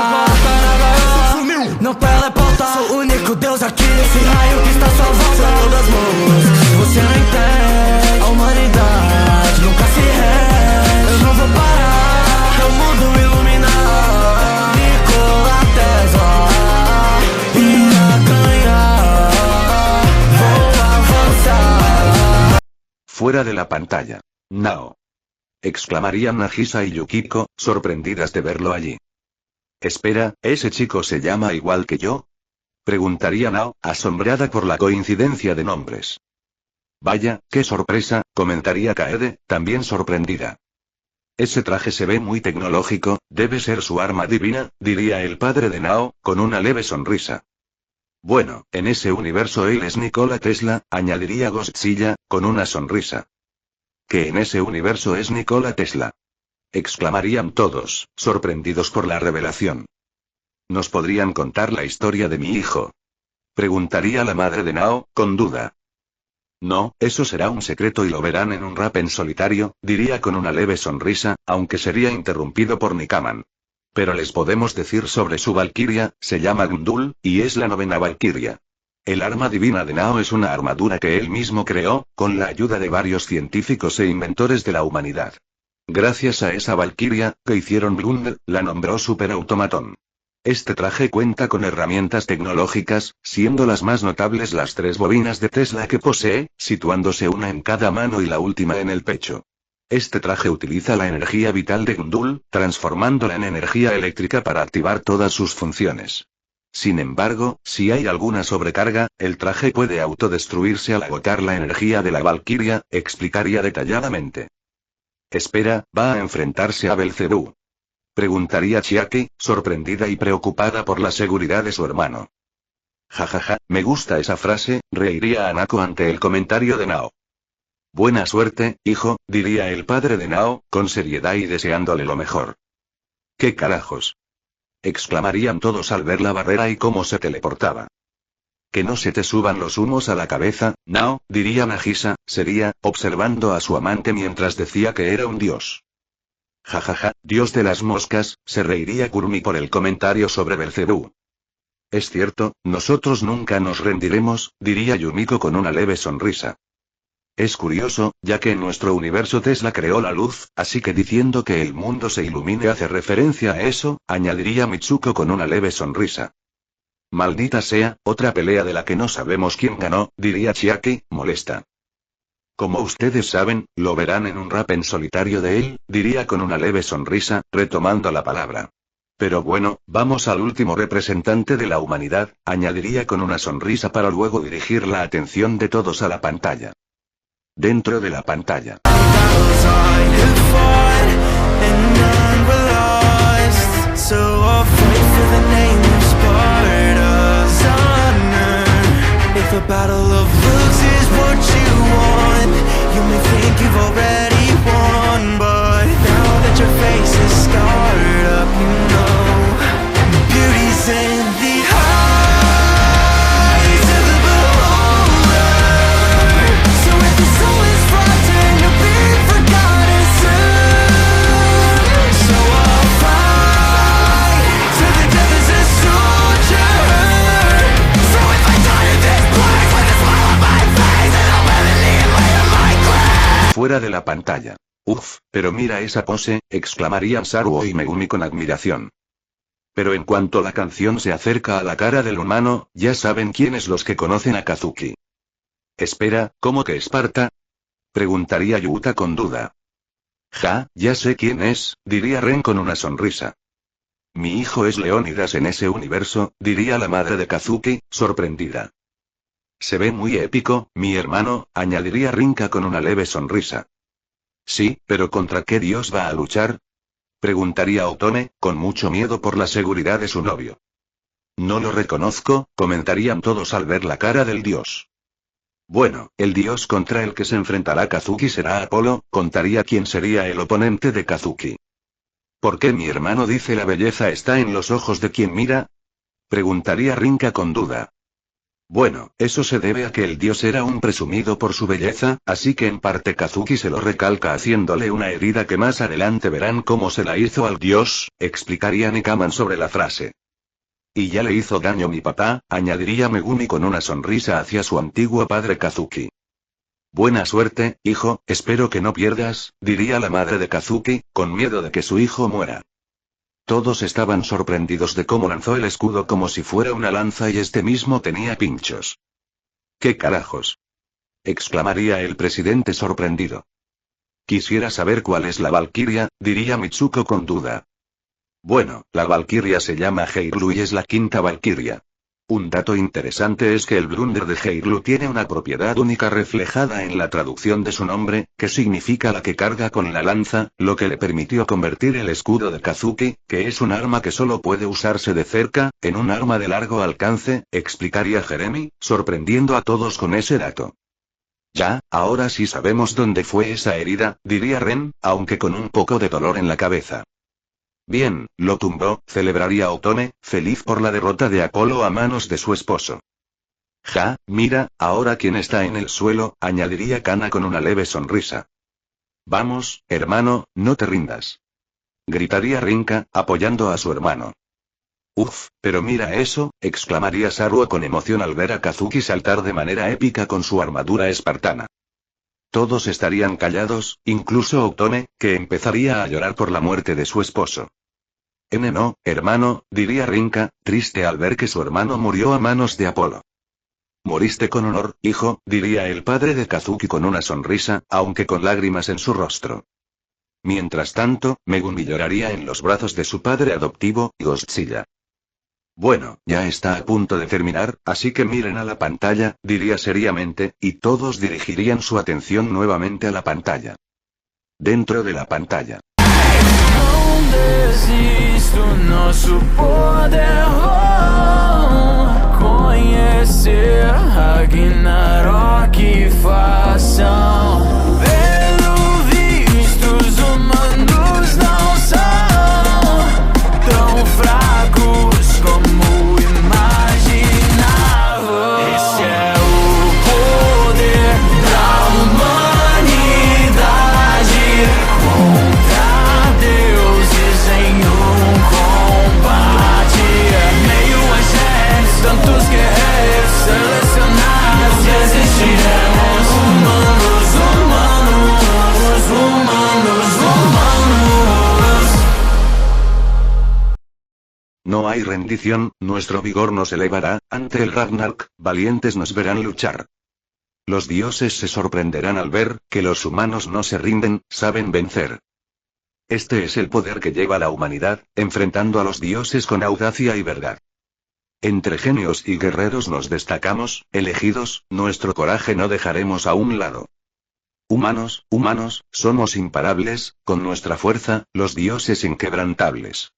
agora não teleporta. Sou o único deus aqui nesse raio que está só voltando das mãos. Você não entende, a humanidade nunca se rende. Eu não vou parar, é o mundo iluminar. Nikola Tesla, irá ganhar. Vou avançar. Fuera de la pantalla. Nao. Exclamarían Nagisa y Yukiko, sorprendidas de verlo allí. Espera, ¿ese chico se llama igual que yo? Preguntaría Nao, asombrada por la coincidencia de nombres. Vaya, qué sorpresa, comentaría Kaede, también sorprendida. Ese traje se ve muy tecnológico, debe ser su arma divina, diría el padre de Nao, con una leve sonrisa. Bueno, en ese universo él es Nikola Tesla, añadiría Godzilla, con una sonrisa. Que en ese universo es Nikola Tesla. Exclamarían todos, sorprendidos por la revelación. ¿Nos podrían contar la historia de mi hijo? Preguntaría la madre de Nao, con duda. No, eso será un secreto y lo verán en un rap en solitario, diría con una leve sonrisa, aunque sería interrumpido por Nikaman. Pero les podemos decir sobre su valquiria, se llama Gundul, y es la 9ª valquiria. El arma divina de Nao es una armadura que él mismo creó, con la ayuda de varios científicos e inventores de la humanidad. Gracias a esa valquiria, que hicieron Blunder, la nombró superautomatón. Este traje cuenta con herramientas tecnológicas, siendo las más notables las 3 bobinas de Tesla que posee, situándose una en cada mano y la última en el pecho. Este traje utiliza la energía vital de Gundul, transformándola en energía eléctrica para activar todas sus funciones. Sin embargo, si hay alguna sobrecarga, el traje puede autodestruirse al agotar la energía de la valquiria, explicaría detalladamente. Espera, ¿va a enfrentarse a Beelzebub? Preguntaría Chiaki, sorprendida y preocupada por la seguridad de su hermano. Jajaja, me gusta esa frase, reiría Hanako ante el comentario de Nao. Buena suerte, hijo, diría el padre de Nao, con seriedad y deseándole lo mejor. ¿Qué carajos? Exclamarían todos al ver la barrera y cómo se teleportaba. Que no se te suban los humos a la cabeza, Nao, diría Nagisa, sería, observando a su amante mientras decía que era un dios. Jajaja, dios de las moscas, se reiría Kurumi por el comentario sobre Beelzebub. Es cierto, nosotros nunca nos rendiremos, diría Yumiko con una leve sonrisa. Es curioso, ya que en nuestro universo Tesla creó la luz, así que diciendo que el mundo se ilumine hace referencia a eso, añadiría Mitsuko con una leve sonrisa. Maldita sea, otra pelea de la que no sabemos quién ganó, diría Chiaki, molesta. Como ustedes saben, lo verán en un rap en solitario de él, diría con una leve sonrisa, retomando la palabra. Pero bueno, vamos al último representante de la humanidad, añadiría con una sonrisa para luego dirigir la atención de todos a la pantalla. Dentro de la pantalla. If a battle of looks is what you want, you may think you've already won, but now that your face is scarred up, you know beauty's in the eyes of the beholder. fuera de la pantalla. Uf, pero mira esa pose, exclamarían Saruo y Megumi con admiración. Pero en cuanto la canción se acerca a la cara del humano, ya saben quiénes los que conocen a Kazuki. Espera, ¿cómo que Esparta? Preguntaría Yuta con duda. Ja, ya sé quién es, diría Ren con una sonrisa. Mi hijo es Leónidas en ese universo, diría la madre de Kazuki, sorprendida. Se ve muy épico, mi hermano, añadiría Rinka con una leve sonrisa. Sí, pero ¿contra qué dios va a luchar? Preguntaría Otome, con mucho miedo por la seguridad de su novio. No lo reconozco, comentarían todos al ver la cara del dios. Bueno, el dios contra el que se enfrentará Kazuki será Apolo, contaría quién sería el oponente de Kazuki. ¿Por qué mi hermano dice la belleza está en los ojos de quien mira? Preguntaría Rinka con duda. Bueno, eso se debe a que el dios era un presumido por su belleza, así que en parte Kazuki se lo recalca haciéndole una herida que más adelante verán cómo se la hizo al dios, explicaría Nikaman sobre la frase. Y ya le hizo daño mi papá, añadiría Megumi con una sonrisa hacia su antiguo padre Kazuki. Buena suerte, hijo, espero que no pierdas, diría la madre de Kazuki, con miedo de que su hijo muera. Todos estaban sorprendidos de cómo lanzó el escudo como si fuera una lanza y este mismo tenía pinchos. ¿Qué carajos? Exclamaría el presidente sorprendido. Quisiera saber cuál es la valquiria, diría Mitsuko con duda. Bueno, la valquiria se llama Heiru y es la quinta valquiria. Un dato interesante es que el blunder de Heiru tiene una propiedad única reflejada en la traducción de su nombre, que significa la que carga con la lanza, lo que le permitió convertir el escudo de Kazuki, que es un arma que solo puede usarse de cerca, en un arma de largo alcance, explicaría Jeremy, sorprendiendo a todos con ese dato. Ya, ahora sí sabemos dónde fue esa herida, diría Ren, aunque con un poco de dolor en la cabeza. Bien, lo tumbó, celebraría Otome, feliz por la derrota de Apolo a manos de su esposo. Ja, mira, ahora quien está en el suelo, añadiría Kana con una leve sonrisa. Vamos, hermano, no te rindas. Gritaría Rinka, apoyando a su hermano. Uf, pero mira eso, exclamaría Saruo con emoción al ver a Kazuki saltar de manera épica con su armadura espartana. Todos estarían callados, incluso Otome, que empezaría a llorar por la muerte de su esposo. No, hermano, diría Rinka, triste al ver que su hermano murió a manos de Apolo. Moriste con honor, hijo, diría el padre de Kazuki con una sonrisa, aunque con lágrimas en su rostro. Mientras tanto, Megumi lloraría en los brazos de su padre adoptivo, Godzilla. Bueno, ya está a punto de terminar, así que miren a la pantalla, diría seriamente, y todos dirigirían su atención nuevamente a la pantalla. Dentro de la pantalla. Não desisto, nosso poder conhecer Ragnarok e fação. Pelo visto, os humanos não são tão fracos como imaginava. Esse é o poder da humanidade contra deuses em combate. Meio exército, tantos guerreiros selecionados. Resistiremos, humanos, humanos, humanos, humanos. No hay rendición, nuestro vigor nos elevará, ante el Ragnarok, valientes nos verán luchar. Los dioses se sorprenderán al ver, que los humanos no se rinden, saben vencer. Este es el poder que lleva la humanidad, enfrentando a los dioses con audacia y verdad. Entre genios y guerreros nos destacamos, elegidos, nuestro coraje no dejaremos a un lado. Humanos, humanos, somos imparables, con nuestra fuerza, los dioses inquebrantables.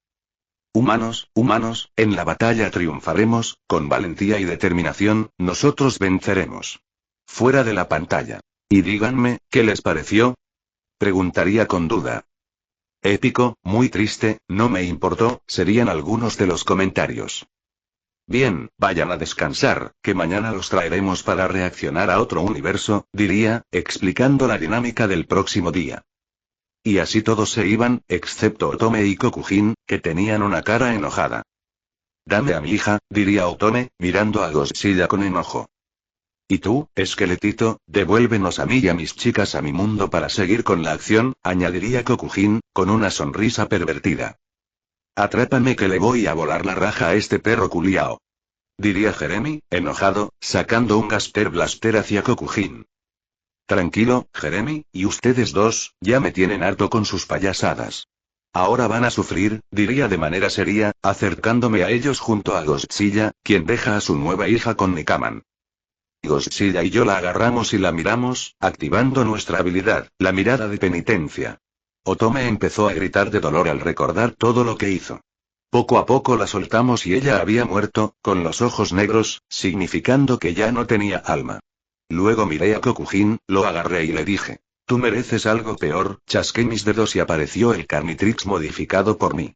Humanos, humanos, en la batalla triunfaremos, con valentía y determinación, nosotros venceremos. Fuera de la pantalla. Y díganme, ¿qué les pareció? Preguntaría con duda. Épico, muy triste, no me importó, serían algunos de los comentarios. Bien, vayan a descansar, que mañana los traeremos para reaccionar a otro universo, diría, explicando la dinámica del próximo día. Y así todos se iban, excepto Otome y Kokujin, que tenían una cara enojada. Dame a mi hija, diría Otome, mirando a Godzilla con enojo. Y tú, esqueletito, devuélvenos a mí y a mis chicas a mi mundo para seguir con la acción, añadiría Kokujin, con una sonrisa pervertida. Atrápame que le voy a volar la raja a este perro culiao. Diría Jeremy, enojado, sacando un Gaster Blaster hacia Kokujin. Tranquilo, Jeremy, y ustedes dos, ya me tienen harto con sus payasadas. Ahora van a sufrir, diría de manera seria, acercándome a ellos junto a Godzilla, quien deja a su nueva hija con Nikaman. Godzilla y yo la agarramos y la miramos, activando nuestra habilidad, la mirada de penitencia. Otome empezó a gritar de dolor al recordar todo lo que hizo. Poco a poco la soltamos y ella había muerto, con los ojos negros, significando que ya no tenía alma. Luego miré a Kokujin, lo agarré y le dije: tú mereces algo peor, chasqué mis dedos y apareció el Carnitrix modificado por mí.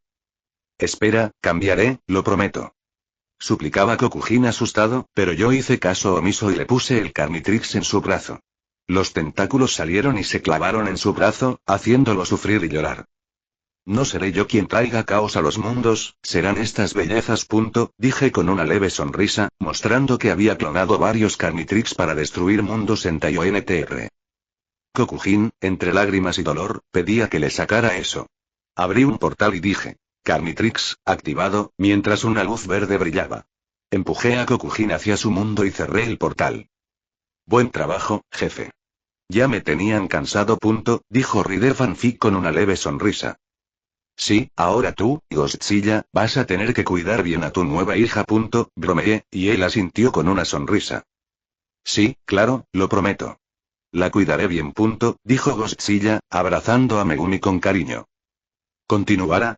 Espera, cambiaré, lo prometo. Suplicaba Kokujin asustado, pero yo hice caso omiso y le puse el Carnitrix en su brazo. Los tentáculos salieron y se clavaron en su brazo, haciéndolo sufrir y llorar. No seré yo quien traiga caos a los mundos, serán estas bellezas. Dije con una leve sonrisa, mostrando que había clonado varios Carnitrix para destruir mundos en TaiONTR. Kokujin, entre lágrimas y dolor, pedía que le sacara eso. Abrí un portal y dije: Carnitrix, activado, mientras una luz verde brillaba. Empujé a Kokujin hacia su mundo y cerré el portal. Buen trabajo, jefe. Ya me tenían cansado. Dijo Rider Fanfic con una leve sonrisa. Sí, ahora tú, Godzilla, vas a tener que cuidar bien a tu nueva hija. Bromeé, y él asintió con una sonrisa. Sí, claro, lo prometo. La cuidaré bien. Dijo Godzilla, abrazando a Megumi con cariño. Continuará.